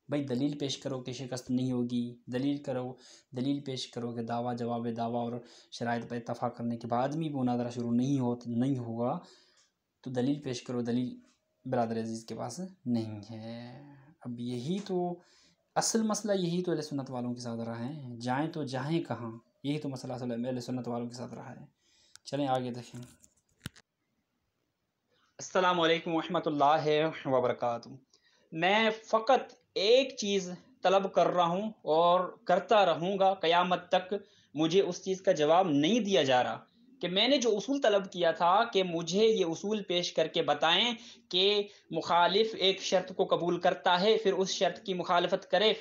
भाई दलील पेश करो कि शिकस्त नहीं होगी, दलील पेश करो कि दावा जवाब दावा और शराइत पर इत्तफ़ाक़ करने के बाद भी मुनाज़रा शुरू नहीं होगा, तो दलील पेश करो। दलील बिरादर अजीज़ के पास नहीं है। अब यही तो असल मसला, यही तो अहले सुन्नत वालों के साथ रहा है, जाएँ तो जाएँ कहाँ, यही तो मसला असल अहले सुन्नत वालों के साथ रहा है। चलें आगे देखें। अस्सलाम वालेकुम रहमतुल्लाहि व बरकातुहू। मैं फ़कत एक चीज़ तलब कर रहा हूँ और करता रहूँगा क़यामत तक। मुझे उस चीज़ का जवाब नहीं दिया जा रहा कि मैंने जो उसूल तलब किया था कि मुझे ये उसूल पेश करके बताएँ कि मुखालिफ एक शर्त को कबूल करता है, फिर उस शर्त की मुखालफत करे,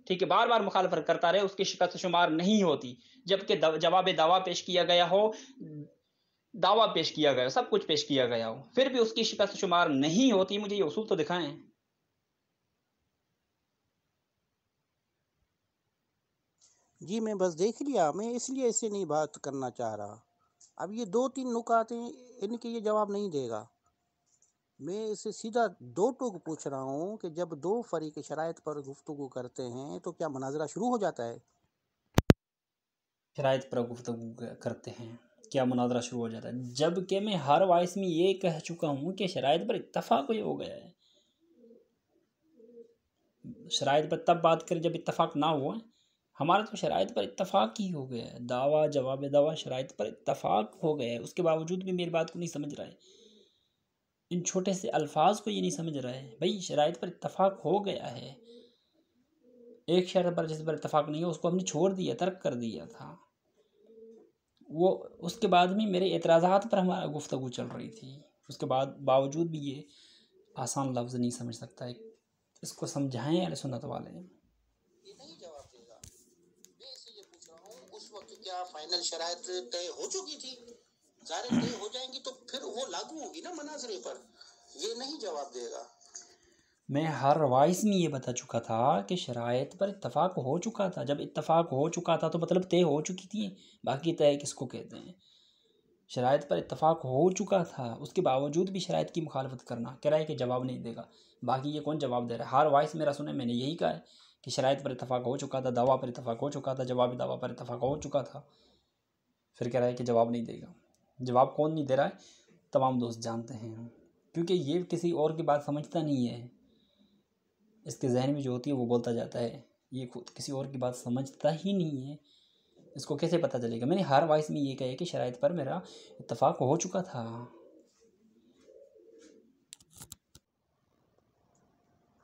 ठीक है, बार-बार मुखालफत करता रहे, उसकी शिकस्त शुमार नहीं होती। जबकि जवाब दावा पेश किया गया हो, दावा पेश किया गया, सब कुछ पेश किया गया हो, फिर भी उसकी शिकस्त शुमार नहीं होती। मुझे ये उसूल तो दिखाएँ। जी मैं बस देख लिया, मैं इसलिए इससे नहीं बात करना चाह रहा। अब ये 2-3 नुकात हैं, इनके ये जवाब नहीं देगा। मैं इससे सीधा 2 टूक पूछ रहा हूँ कि जब 2 फ़रीक़ शराइत पर गुफ्तगू करते हैं तो क्या मुनाज़रा शुरू हो जाता है? शराइत पर गुफ्तगू करते हैं, क्या मुनाज़रा शुरू हो जाता है? जबकि मैं हर वॉइस में ये कह चुका हूँ कि शराइत पर इत्तफ़ाक़ ही हो गया है। शराइत पर तब बात करें जब इत्तफ़ाक़ ना हुआ। हमारा तो शराइत पर इत्तफ़ाक़ ही हो गया है। दावा जवाब दावा शराइत पर इत्तफ़ाक़ हो गया है, उसके बावजूद भी मेरी बात को नहीं समझ रहा है। इन छोटे से अल्फाज को ये नहीं समझ रहा है। भाई शराइत पर इत्तफ़ाक़ हो गया है, एक शर्त पर जिस पर इत्तफ़ाक़ नहीं है उसको हमने छोड़ दिया, तर्क कर दिया था। वो उसके बाद में मेरे एतराज़ात पर हमारा गुफ्तगू चल रही थी, उसके बाद बावजूद भी ये आसान लफ्ज़ नहीं समझ सकता है। इसको समझाएं अहले सुन्नत वाले। ये नहीं जवाब देगा। मैं इससे ये पूछ रहा हूँ, उस वक्त क्या फाइनल शराइत तय हो चुकी थी? ज़ाहिर तय हो जाएंगी तो फिर वो लागू होगी ना मनाज़रे पर। ये नहीं जवाब देगा। मैं हर वॉइस में ये बता चुका था कि शराइत पर इत्तफ़ाक़ हो चुका था। जब इत्तफ़ाक़ हो चुका था तो मतलब तय हो चुकी थी। बाकी तय किसको कहते हैं? शराइत पर इत्तफ़ाक़ हो चुका था, उसके बावजूद भी शराइत की मुखालफत करना, कह रहा है कि जवाब नहीं देगा। बाकी ये कौन जवाब दे रहा है? हर वॉइस मेरा सुने, मैंने यही कहा है कि शराइत पर इत्तफ़ाक़ हो चुका था, दावा पर इत्तफ़ाक़ हो चुका था, जवाब दावा पर इत्तफ़ाक़ हो चुका था। फिर कह रहा है कि जवाब नहीं देगा। जवाब कौन नहीं दे रहा है? तमाम दोस्त जानते हैं, क्योंकि ये किसी और की बात समझता नहीं है। इसके जहन में जो होती है वो बोलता जाता है, ये खुद किसी और की बात समझता ही नहीं है। इसको कैसे पता चलेगा? मैंने हर वॉइस में ये कहा है कि शराइत पर मेरा इत्तफ़ाक़ हो चुका था।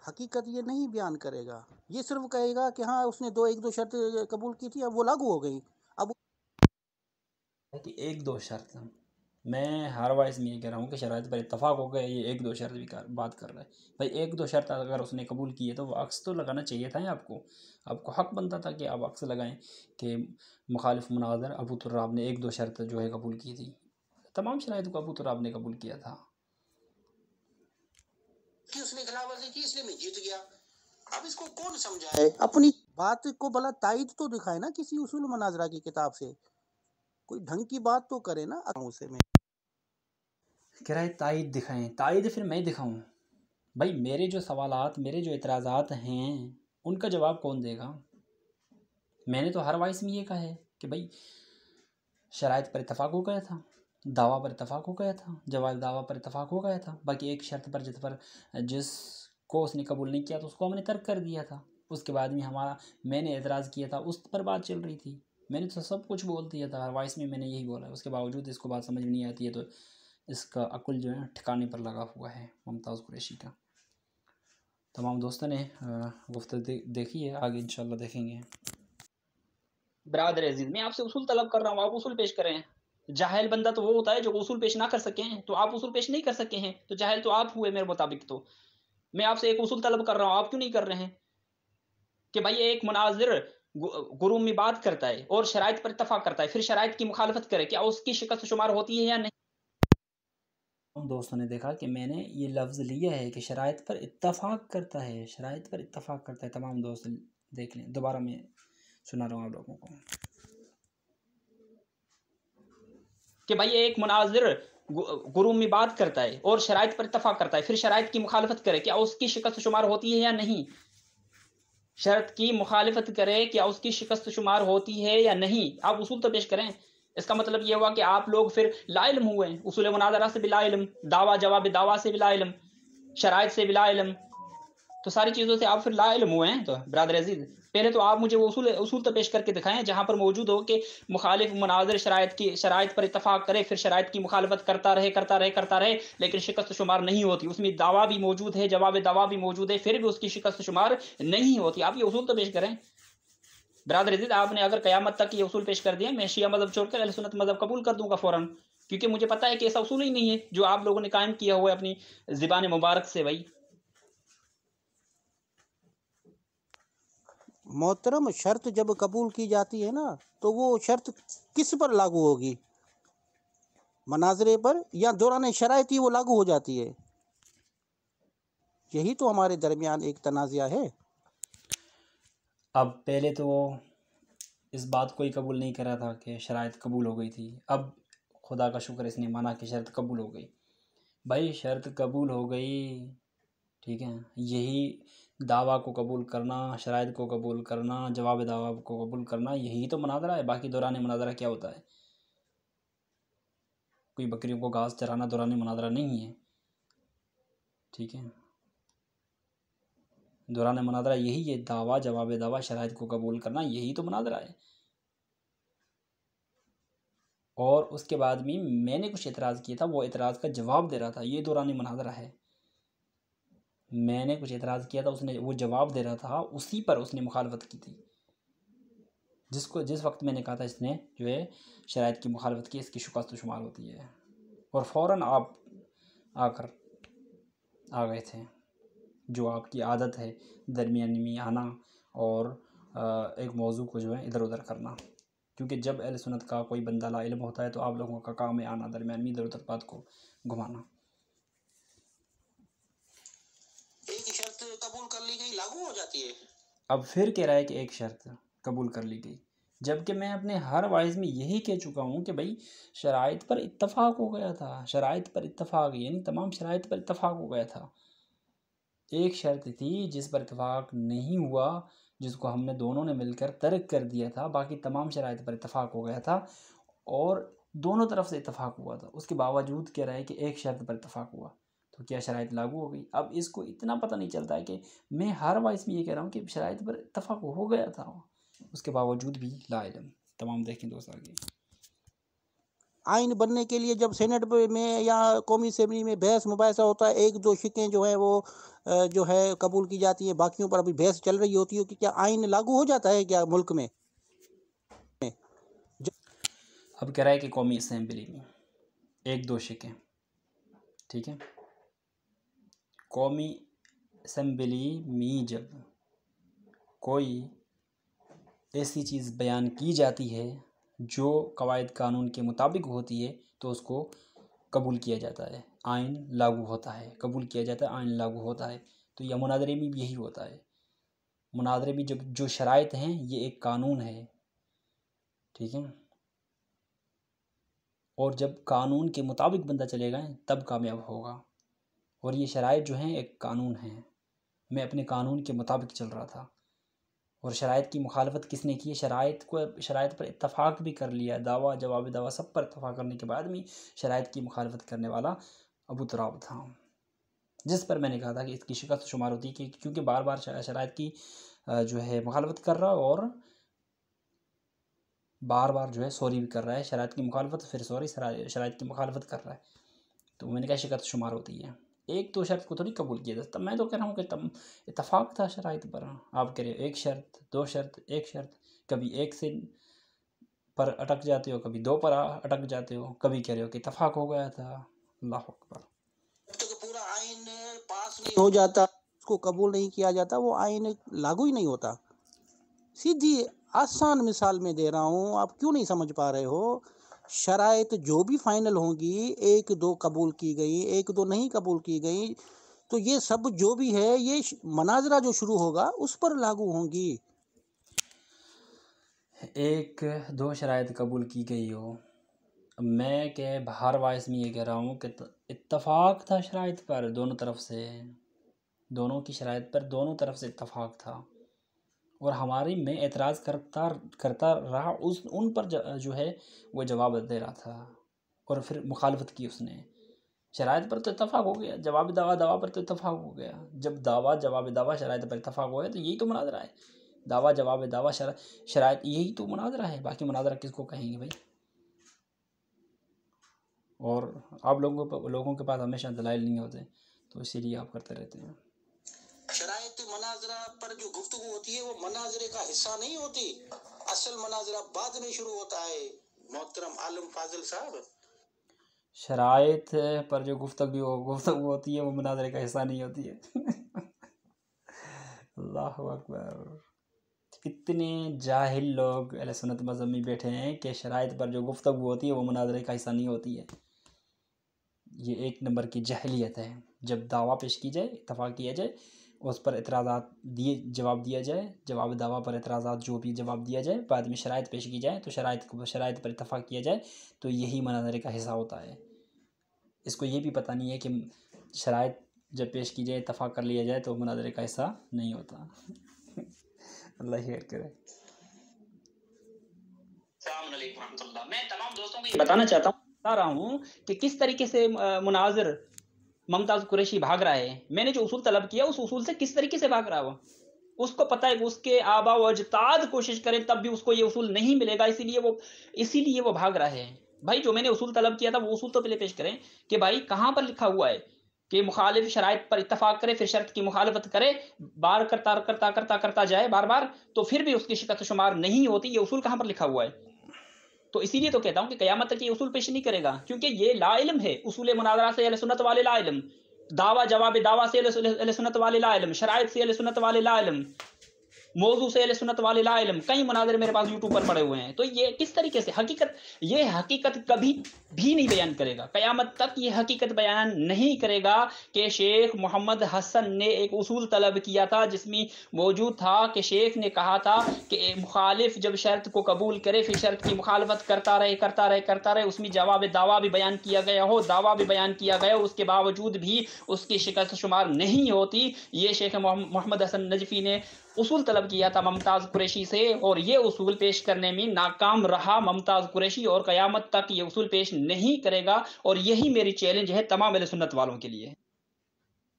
हकीकत ये नहीं बयान करेगा। ये सिर्फ कहेगा कि हाँ उसने 1-2 शर्त कबूल की थी, अब वो लागू हो गई। अब कि एक दो शर्त, मैं हर वॉइस में ये कह रहा हूँ कि शराइत पर इत्तफ़ाक़ हो गया, ये एक दो शर्त भी बात कर रहा है। भाई एक दो शर्त अगर उसने कबूल की है तो वो अक्स तो लगाना चाहिए था। आपको हक़ बनता था कि आप अक्स लगाएं कि मुखालिफ मुनाज़र अबू तुर्राब ने एक दो शर्त जो है कबूल की थी। तमाम शराइत को अबू तुर्राब ने कबूल किया था कि उसने खिलाफवर्जी की इसलिए मैं जीत गया। अब इसको कौन समझाए? अपनी बात को भला तायद तो दिखाए ना किसी उसूल मुनाज़रा की किताब से। कोई ढंग की बात तो करे ना उसे में। कह रहा है तायद दिखाएं, तायद फिर मैं दिखाऊं? भाई मेरे जो सवालात, मेरे जो एतराज़ात हैं, उनका जवाब कौन देगा? मैंने तो हर वॉइस में ये कहा है कि भाई शराइत पर इत्तफ़ाक़ हो गया था, दावा पर इत्तफ़ाक़ हो गया था, जवाब दावा पर इत्तफ़ाक़ हो गया था। बाकी एक शर्त पर जिसको उसने कबूल नहीं किया तो उसको हमने तर्क कर दिया था। उसके बाद में मैंने एतराज़ किया था, उस पर बात चल रही थी। मैंने तो सब कुछ बोल दिया था, हर वॉइस में मैंने यही बोला है। उसके बावजूद इसको बात समझ में नहीं आती है तो इसका अक्ल जो है ठिकाने पर लगा हुआ है मुमताज़ कुरैशी का। तमाम दोस्तों ने गुफ्तगू देखी है, आगे इंशाल्लाह देखेंगे। बरादर अजीज, मैं आपसे उसूल तलब कर रहा हूँ, आप उसूल पेश करें। जाहिल बंदा तो वो होता है जो उसूल पेश ना कर सके हैं, तो आप उसूल पेश नहीं कर सके हैं, तो जाहिल तो आप हुए मेरे मुताबिक। तो मैं आपसे एक उसूल तलब कर रहा हूँ, आप क्यों नहीं कर रहे हैं? कि भाई एक मुनाजिर गुरु में बात करता है और शराइत पर इत्तफाक करता है, फिर शराइत की मुखालफत करे, क्या उसकी शिकस्त शुमार होती है या नहीं? उन दोस्तों ने देखा कि मैंने ये लफ्ज़ लिया है कि शराइत पर इत्तफ़ाक़ करता है, शराइत पर इत्तफ़ाक़ करता है। तमाम दोस्त देख लें, दोबारा मैं सुना रहा हूँ आप लोगों को कि भाई एक मुनाजिर गुरु में बात करता है और शराइत पर इत्तफाक करता है, फिर शराइत की मुखालफत करे, क्या उसकी शिकस्त शुमार होती है या नहीं? शर्त की मुखालिफत करे, क्या उसकी शिकस्त शुमार होती है या नहीं? आप उसूल तो पेश करें। इसका मतलब ये हुआ कि आप लोग फिर लाइल्म हुए, उसूल मुनाजरा से भी लाइल्म, दावा जवाब दावा से भी लाइल्म, शराइत से भी लाइल्म। तो सारी चीज़ों से आप फिर लाइल्म हुए हैं तो ब्रदर अज़ीज़। पहले तो आप मुझे वो उसूल तो पेश करके दिखाएँ जहाँ पर मौजूद हो कि मुखालिफ मुनाज़िर शराइत पर इत्तफ़ाक़ करे, फिर शराइत की मुखालफत करता रहे, लेकिन शिकस्त शुमार नहीं होती। उसमें दावा भी मौजूद है, जवाब दावा भी मौजूद है, फिर भी उसकी शिकस्त शुमार नहीं होती। आप ये उसूल तो पेश करें। ब्रदर अज़ीज़, आपने अगर क़यामत तक ये उसूल पेश कर दिए, मैं शिया मज़हब छोड़कर अहले सुन्नत मज़हब कबूल कर दूँगा फ़ौरन, क्योंकि मुझे पता है कि ऐसा उसूल ही नहीं है जो आप लोगों ने कायम किया हुआ है अपनी ज़ुबान मुबारक से भाई। मोहतरम, शर्त जब कबूल की जाती है ना, तो वो शर्त किस पर लागू होगी? मनाजरे पर या दौरान शराइत ही वो लागू हो जाती है? यही तो हमारे दरमियान एक तनाज़ा है। अब पहले तो वो इस बात को ही कबूल नहीं करा था कि शराइत कबूल हो गई थी। अब खुदा का शुक्र इसने माना कि शर्त कबूल हो गई। भाई शर्त कबूल हो गई, ठीक है, यही दावा को कबूल करना, शराइत को कबूल करना, जवाब दावा को कबूल करना, यही तो मुनाज़रा है। बाकी दौरान मुनाज़रा क्या होता है? कोई बकरियों को घास चराना दौरान मुनाज़रा नहीं है, ठीक है। दौरान मुनाज़रा यही है, दावा जवाब दावा शराइत को कबूल करना, यही तो मुनाज़रा है। और उसके बाद भी मैंने कुछ एतराज़ किया था, वो एतराज़ का जवाब दे रहा था, ये दौरान मुनाज़रा है। मैंने कुछ एतराज़ किया था, उसने वो जवाब दे रहा था, उसी पर उसने मुखालफत की थी। जिस वक्त मैंने कहा था इसने जो है शराइत की मुखालफत की, इसकी शिकस्त शुमार होती है, और फ़ौरन आप आकर आ गए थे, जो आपकी आदत है दरमियान में आना और एक मौजू को जो है इधर उधर करना। क्योंकि जब अहले सुन्नत का कोई बंदा ला इल्म होता है तो आप लोगों का काम है आना दरमियान में इधर उधर बात को घुमाना। एक शर्त कबूल कर ली गई, लागू हो जाती है। अब फिर कह रहा है कि एक शर्त कबूल कर ली गई, जबकि मैं अपने हर वाइज में यही कह चुका हूँ कि भाई शराइत पर इत्तफ़ाक़ हो गया था। शराइत पर इत्तफ़ाक़ यानी तमाम शराइत पर इत्तफ़ाक़ हो गया था। एक शर्त थी जिस पर इत्तफ़ाक़ नहीं हुआ, जिसको हमने दोनों ने मिलकर तर्क कर दिया था, बाकी तमाम शराइत पर इत्तफ़ाक़ हो गया था और दोनों तरफ से इत्तफ़ाक़ हुआ था। उसके बावजूद कह रहा है कि एक शर्त पर इत्तफ़ाक़ हुआ, तो क्या शराइत लागू हो गई? अब इसको इतना पता नहीं चलता है कि मैं हर वाइस में ये कह रहा हूँ कि शराइत पर इत्तफ़ाक़ हो गया था, उसके बावजूद भी ला इल्म। तमाम देखें दोस्त आगे। आइन बनने के लिए जब सेनेट में या कौमी असेंबली में बहस मुबाहिसा होता है, एक दो शिकें जो है वो जो है कबूल की जाती है, बाकियों पर अभी बहस चल रही होती है कि क्या आइन लागू हो जाता है क्या मुल्क में? अब कह रहा है कि कौमी असेंबली में एक दो शिकें, ठीक है, कौमी असेंबली में जब कोई ऐसी चीज़ बयान की जाती है जो कवायद कानून के मुताबिक होती है तो उसको कबूल किया जाता है, आइन लागू होता है, कबूल किया जाता है, आइन लागू होता है। तो यह मुनाज़रे में भी यही होता है। मुनाज़रे में जो शराइत हैं ये एक कानून है, ठीक है, और जब कानून के मुताबिक बंदा चलेगा तब कामयाब होगा। और ये शराइत जो हैं एक कानून है, मैं अपने कानून के मुताबिक चल रहा था। और शराइत की मुखालफत किसने की है? शराइत पर इत्तफ़ाक़ भी कर लिया, दावा जवाब दावा सब पर इत्तफ़ाक़ करने के बाद भी शराइत की मुखालफत करने वाला अबू तुराब था, जिस पर मैंने कहा था कि इसकी शिकस्त शुमार होती है कि क्योंकि बार बार शराइत की जो है मुखालफत कर रहा है और बार बार जो है सॉरी भी कर रहा है, शराइत की मुखालफत फिर सॉरी, शराइत की मुखालफत कर रहा है, तो मैंने कहा शिकस्त शुमार होती है। एक तो शर्त को थोड़ी कबूल किया जाता। मैं तो कह रहा हूँ कि तम इत्तफ़ाक़ था शराइत पर। आप कह रहे हो एक शर्त, दो शर्त, एक शर्त, कभी एक से पर अटक जाते हो, कभी दो पर अटक जाते हो, कभी कह रहे हो कि इत्तफ़ाक़ हो गया था। अल्लाह अकबर। जब तक पूरा आइन पास नहीं हो जाता, उसको कबूल नहीं किया जाता, वो आइन लागू ही नहीं होता। सीधी आसान मिसाल में दे रहा हूँ, आप क्यों नहीं समझ पा रहे हो? शराइत जो भी फाइनल होंगी, एक दो कबूल की गई, एक दो नहीं कबूल की गई, तो ये सब जो भी है ये मनाजरा जो शुरू होगा उस पर लागू होंगी। एक दो शराइत कबूल की गई हो, मैं के बाहर वाइस में ये कह रहा हूँ कि इत्तफ़ाक़ था शराइत पर दोनों तरफ से, दोनों की शराइत पर दोनों तरफ से इत्तफ़ाक़ था और हमारी मैं एतराज़ करता रहा उन पर जो है वो जवाब दे रहा था और फिर मुखालफत की उसने। शराइत पर तो इत्तफाक हो गया, जवाब दावा दावा पर तो इत्तफाक हो गया। जब दावा जवाब दावा शराइत पर इत्तफाक हो गया तो यही तो मुनाजरा है। दावा जवाब दावा शराइत, यही तो मुनाजरा है। बाकी मुनाजरा किसको कहेंगे भाई? और आप लोगों के पास हमेशा दलाइल नहीं होते, तो इसीलिए आप करते रहते हैं। शराइत मनाजरा पर जो गुफ्तगू होती है वो मनाजरे का हिस्सा नहीं होती, असल मनाजरा बाद में शुरू होता है मोहतरम आलम फाजिल साहब। शराइत पर जो गुफ्तगू होती है वो मुनाजरे का हिस्सा नहीं होती है। अल्लाहु अकबर। इतने जाहिल लोग अहले सुन्नत मज़हब में बैठे हैं कि शराइत पर जो गुफ्तगू होती है वो मुनाजरे का हिस्सा नहीं होती है। ये एक नंबर की जाहिलियत है। जब दावा पेश की जाए, इत्तफाक किया जाए, उस पर एतराज़ात जवाब दिया जाए, जवाब दावा पर एतराज़ात जो भी जवाब दिया जाए, बाद में शराइत पेश की जाए तो शराइत पर इत्तफाक किया जाए, तो यही मुनाजरे का हिस्सा होता है। इसको ये भी पता नहीं है कि शराइत जब पेश की जाए, इत्तफाक कर लिया जाए तो मुनाजरे का हिस्सा नहीं होता। अल्लाह खैर करे। अस्सलाम वालेकुम रहमतुल्लाह। मैं तमाम दोस्तों को ये बताना चाहता हूँ कि किस तरीके से मुनाजिर मुमताज़ कुरैशी भाग रहा है। मैंने जो उसूल तलब किया उस उसूल से किस तरीके से भाग रहा है वो, उसको पता है कि उसके आबा व अजदाद कोशिश करें तब भी उसको ये उसूल नहीं मिलेगा, इसीलिए वो भाग रहा है। भाई जो मैंने उसूल तलब किया था वो उसूल तो पहले पेश करें कि भाई कहाँ पर लिखा हुआ है कि मुखालिफ शराइत पर इत्तफाक करे फिर शर्त की मुखालफत करे, बार करता जाए बार तो फिर भी उसकी शिकस्त शुमार नहीं होती। ये उसूल कहाँ पर लिखा हुआ है? तो इसीलिए तो कहता हूं कि कयामत तक ये उसूल पेश नहीं करेगा, क्योंकि ये ला इल्म है। उसूल मुनाजरा से अहले सुन्नत वाले ला इल्म, दावा जवाब दावा से अहले सुन्नत वाले ला इल्म, शराइत से अहले सुन्नत वाले ला इल्म, मौजू से अहले सुन्नत वाले ला इल्म। कई मुनाजरे मेरे पास यूट्यूब पर पड़े हुए हैं। तो ये किस तरीके से ये हकीकत कभी भी नहीं बयान करेगा, कयामत तक ये हकीकत बयान नहीं करेगा कि शेख मोहम्मद हसन ने एक उसूल तलब किया था जिसमें मौजूद था कि शेख ने कहा था कि मुखालिफ जब शर्त को कबूल करे फिर शर्त की मुखालफत करता रहे, उसमें जवाब दावा भी बयान किया गया हो, दावा भी बयान किया गया हो, उसके बावजूद भी उसकी शिकस्त शुमार नहीं होती। ये शेख मोहम्मद हसन नजफी ने उसूल तलब किया था मुमताज़ कुरैशी से, और ये उसूल पेश करने में नाकाम रहा मुमताज़ कुरैशी, और क़यामत तक ये उसूल पेश नहीं करेगा। और यही मेरी चैलेंज है तमाम अहले सुन्नत वालों के लिए।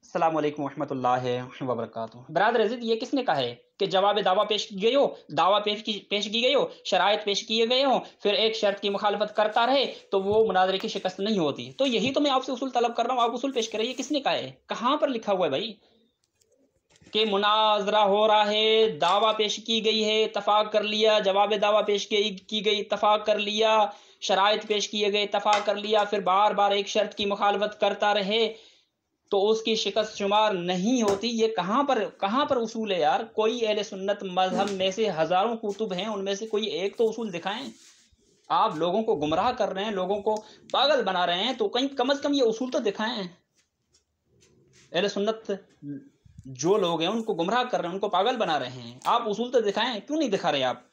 अस्सलाम वालेकुम रहमतुल्लाहि व बरकातुहू। ब्रादर अज़ीज़, ये किसने कहा है कि जवाब दावा पेश की गई हो, दावा पेश की गई हो, शराइत पेश किए गए हो, फिर एक शर्त की मुखालफत करता रहे तो वो मुनाजरे की शिकस्त नहीं होती? तो यही तो मैं आपसे उसूल तलब कर रहा हूँ, आप उसूल पेश करें। ये किसने कहा है? कहाँ पर लिखा हुआ है भाई कि मुनाजरा हो रहा है, दावा पेश की गई है, इत्तफाक कर लिया, जवाब दावा पेश की गई, इत्तफाक कर लिया, शराइत पेश किए गए, इत्तफाक कर लिया, फिर बार बार एक शर्त की मुखालफत करता रहे तो उसकी शिकस्त शुमार नहीं होती? ये कहाँ पर उसूल है यार? कोई अहले सुन्नत मजहब में से हजारों कुतुब हैं, उनमें से कोई एक तो उसूल दिखाएं। आप लोगों को गुमराह कर रहे हैं, लोगों को पागल बना रहे हैं, तो कहीं कम से कम ये उसूल तो दिखाएं। अहले सुन्नत जो लोग हैं उनको गुमराह कर रहे हैं, उनको पागल बना रहे हैं, आप उसूल तो दिखाएं। क्यों नहीं दिखा रहे आप?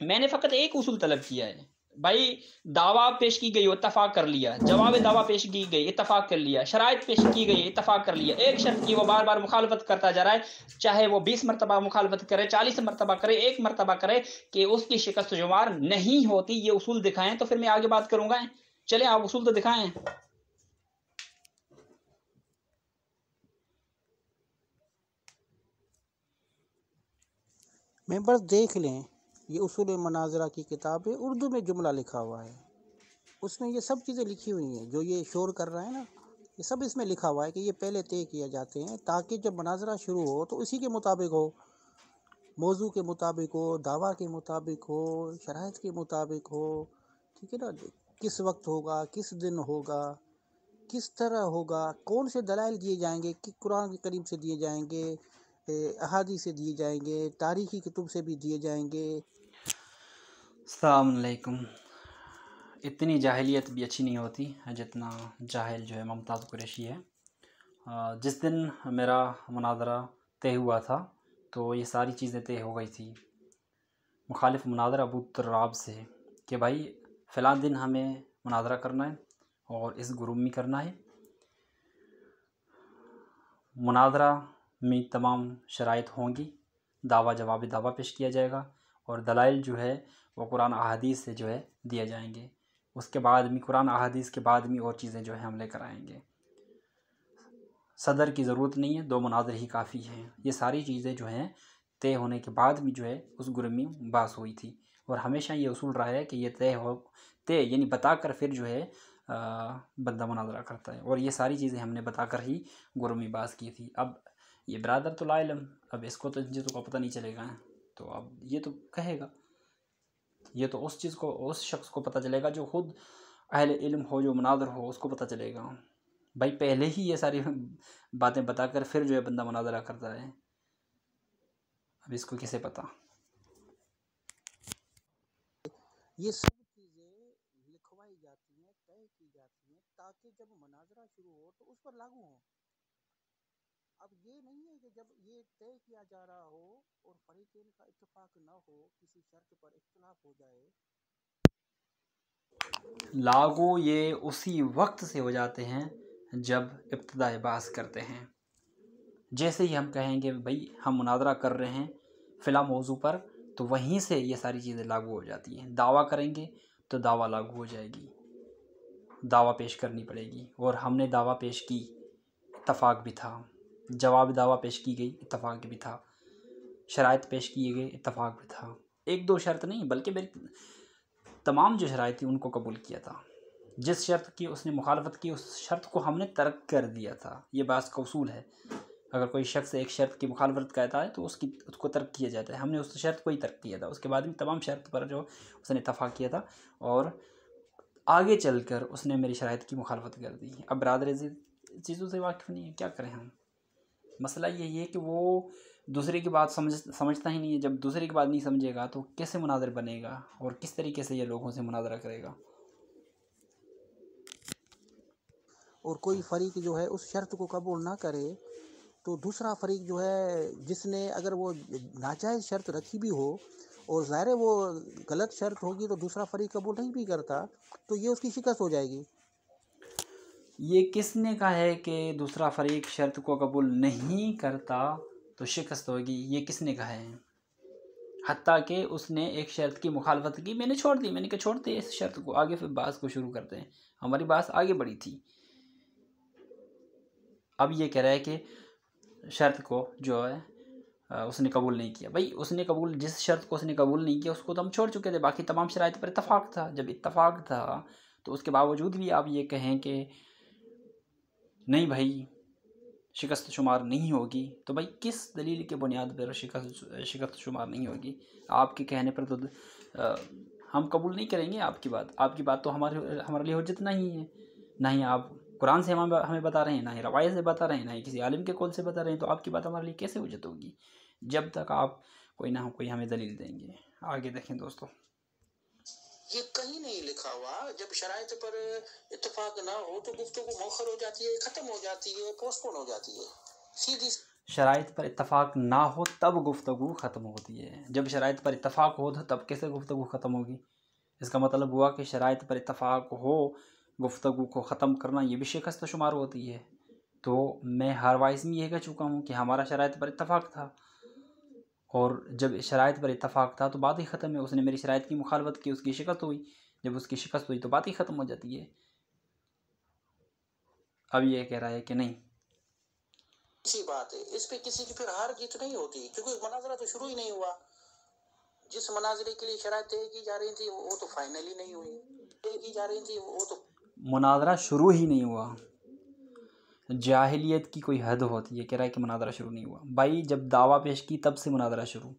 मैंने फकत एक उसूल तलब किया है भाई, दावा पेश की गई, इत्तफाक कर लिया, जवाब दावा पेश की गई, इत्तफाक कर लिया, शराइत पेश की गई, इत्तफाक कर लिया, एक शर्त की वो बार बार मुखालफत करता जा रहा है, चाहे वो 20 मरतबा मुखालफत करे, 40 मरतबा करे, 1 मरतबा करे, कि उसकी शिकस्त शुमार नहीं होती। ये उसूल दिखाएं तो फिर मैं आगे बात करूंगा। चले आप उसूल तो दिखाएं। मेंबर्स देख लें, ये उसूल मनाजरा की किताब है, उर्दू में जुमला लिखा हुआ है, उसमें ये सब चीज़ें लिखी हुई हैं। जो ये शोर कर रहा है ना, ये सब इसमें लिखा हुआ है कि ये पहले तय किए जाते हैं ताकि जब मनाजरा शुरू हो तो इसी के मुताबिक हो, मौजू के मुताबिक हो, दावा के मुताबिक हो, शराइत के मुताबिक हो, ठीक है ना। किस वक्त होगा, किस दिन होगा, किस तरह होगा, कौन से दलाइल दिए जाएंगे, कि कुरान करीम से दिए जाएंगे, अहादी से दिए जाएंगे, तारीखी कुतुब से भी दिए जाएंगे। अस्सलाम वालेकुम। इतनी जाहिलियत भी अच्छी नहीं होती जितना जाहिल जो है मुमताज़ कुरैशी है। जिस दिन मेरा मुनाजरा तय हुआ था तो ये सारी चीज़ें तय हो गई थी। मुखालिफ मुनाजरा अबू तुर्राब से कि भाई फ़लाँ दिन हमें मुनाजरा करना है और इस ग्रुप में करना है। मुनाजरा में तमाम शराइत होंगी, दावा जवाब दावा पेश किया जाएगा और दलाइल जो है वो कुरान अहादीस से जो है दिए जाएंगे। उसके बाद में कुरान अहादीस के बाद में और चीज़ें जो है हम लेकर आएंगे। सदर की ज़रूरत नहीं है, 2 मुनाज़िर ही काफ़ी हैं। ये सारी चीज़ें जो हैं तय होने के बाद में जो है उस ग्रुप में बात हुई थी, और हमेशा ये उसूल रहा है कि ये तय यानी बताकर फिर जो है बंदा मुनाज़रा करता है, और ये सारी चीज़ें हमने बताकर ही ग्रुप में बात की थी। अब ये बिरादर तो ला इल्म, अब इसको तो इन चीज़ों का पता नहीं चलेगा, तो अब ये तो कहेगा, ये तो उस चीज़ को, उस शख्स को पता चलेगा जो खुद अहले इल्म हो, जो मुनाज़िर हो, उसको पता चलेगा। भाई पहले ही ये सारी बातें बताकर फिर जो है बंदा मुनाज़रा करता है, अब इसको किसे पता। ये सब चीज़ें लिखवाई जाती हैं, तय की जाती हैं, ताकि जब मुनाजरा शुरू हो तो उस पर लागू हो। अब ये नहीं है कि जब ये तय किया जा रहा हो और फरीक़ैन का इत्तेफाक न हो, किसी शर्त पर इख्तिलाफ हो जाए, लागू ये उसी वक्त से हो जाते हैं जब इब्तिदाए बास करते हैं। जैसे ही हम कहेंगे भाई हम मुनाज़रा कर रहे हैं फ़िला मौजू पर, तो वहीं से ये सारी चीज़ें लागू हो जाती हैं। दावा करेंगे तो दावा लागू हो जाएगी, दावा पेश करनी पड़ेगी, और हमने दावा पेश की, इत्तफाक भी था, जवाब दावा पेश की गई, इत्तफाक भी था, शराइत पेश किए गए, इत्तफाक भी था। 1-2 शर्त नहीं बल्कि मेरी तमाम जो शराइत थी उनको कबूल किया था। जिस शर्त की उसने मुखालफत की उस शर्त को हमने तर्क कर दिया था। ये बात का उसूल है, अगर कोई शख्स एक शर्त की मुखालफत कहता है तो उसको तर्क किया जाता है। हमने उस शर्त को ही तर्क किया था, उसके बाद में तमाम शर्त पर जो उसने इत्तफाक किया था, और आगे चलकर उसने मेरी शराइत की मुखालफत कर दी। अब बरादर चीज़ों से वाकिफ़ नहीं है, क्या करें हम। मसला यही है कि वो दूसरे की बात समझता ही नहीं है। जब दूसरे की बात नहीं समझेगा तो कैसे मुनाज़िर बनेगा, और किस तरीके से ये लोगों से मुनाज़रा करेगा। और कोई फरीक जो है उस शर्त को कबूल ना करे, तो दूसरा फरीक जो है जिसने अगर वो नाजायज़ शर्त रखी भी हो और ज़ाहिर है वो गलत शर्त होगी, तो दूसरा फरीक कबूल नहीं भी करता, तो ये उसकी शिकस्त हो जाएगी। ये किसने कहा है कि दूसरा फरीक शर्त को कबूल नहीं करता तो शिकस्त होगी? ये किसने कहा है? हत्ता कि उसने एक शर्त की मुखालफत की, मैंने छोड़ दी, मैंने कहा छोड़ दे इस शर्त को, आगे फिर बात को शुरू करते हैं। हमारी बात आगे बढ़ी थी। अब ये कह रहा है कि शर्त को जो है उसने कबूल नहीं किया। भाई उसने कबूल, जिस शर्त को उसने कबूल नहीं किया उसको तो हम छोड़ चुके थे, बाकी तमाम शराइत पर इत्तफाक था। जब इत्तफाक था तो उसके बावजूद भी आप ये कहें कि नहीं भाई शिकस्त शुमार नहीं होगी, तो भाई किस दलील के बुनियाद पर शिकस्त शुमार नहीं होगी? आपके कहने पर तो हम कबूल नहीं करेंगे आपकी बात तो हमारे लिए हुज्जत नहीं है। ना ही आप कुरान से हमें बता रहे हैं, ना ही रवायत से बता रहे हैं, ना ही किसी आलिम के कौल से बता रहे हैं, तो आपकी बात हमारे लिए कैसे हुज्जत होगी जब तक आप कोई ना कोई हमें दलील देंगे। आगे देखें दोस्तों, ये कहीं नहीं लिखा हुआ जब शराइत पर इत्तेफाक ना हो तो गुफ्तगू मौखर हो जाती है, ख़त्म हो जाती है, पोस्टपोन हो जाती है। सीधी शराइत पर इत्तफाक ना हो तब गुफ्तगू ख़त्म होती है। जब शराइत पर इत्तफाक हो तो तब कैसे गुफ्तगू ख़त्म होगी? इसका मतलब हुआ कि शराइत पर इत्तफाक हो, गुफ्तगू को ख़त्म करना ये भी शिकस्त शुमार होती है। तो मैं हर वाइस में यह कह चुका हूँ कि हमारा शराइत पर इत्तफाक था, और जब शराइत पर इत्तफाक था तो बात ही ख़त्म है। उसने मेरी शराइत की मुखालफत की, उसकी शिकस्त हुई। जब उसकी शिकस्त हुई तो बात ही ख़त्म हो जाती है। अब ये कह रहा है कि नहीं, इसी बात है, इस पे किसी की फिर हार जीत नहीं होती, क्योंकि मुनाजरा तो शुरू ही नहीं हुआ। जिस मुनाजरे के लिए शराइत तय की जा रही थी वो तो फाइनली नहीं हुई, तय की जा रही थी वो तो मुनाजरा शुरू ही नहीं हुआ। जाहिलियत की कोई हद होती है, कह रहा है कि मुनाजरा शुरू नहीं हुआ। भाई जब दावा पेश की तब से मुनाजरा शुरू,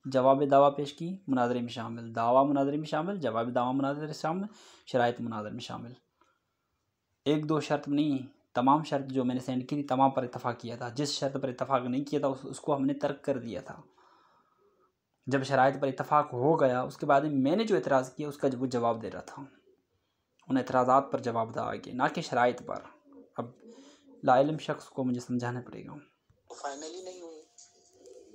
जवाब दावा पेश की मुनाजरे में शामिल, दावा मुनाजरे में शामिल, जवाब दावा मुनाजरे में शामिल, शराइत मुनाजरे में शामिल। 1-2 शर्त नहीं, तमाम शर्त जो मैंने सेंड की थी तमाम पर इत्तफाक किया था। जिस शर्त पर इत्तफाक नहीं किया था उसको हमने तर्क कर दिया था। जब शराइत पर इत्तफाक हो गया उसके बाद मैंने जो एतराज़ किया उसका वो जवाब दे रहा था, उन एतराज़ात पर जवाब था आगे, ना कि शराइत पर। अब लाइल्म शख्स को मुझे समझाना पड़ेगा। फाइनली नहीं हुई,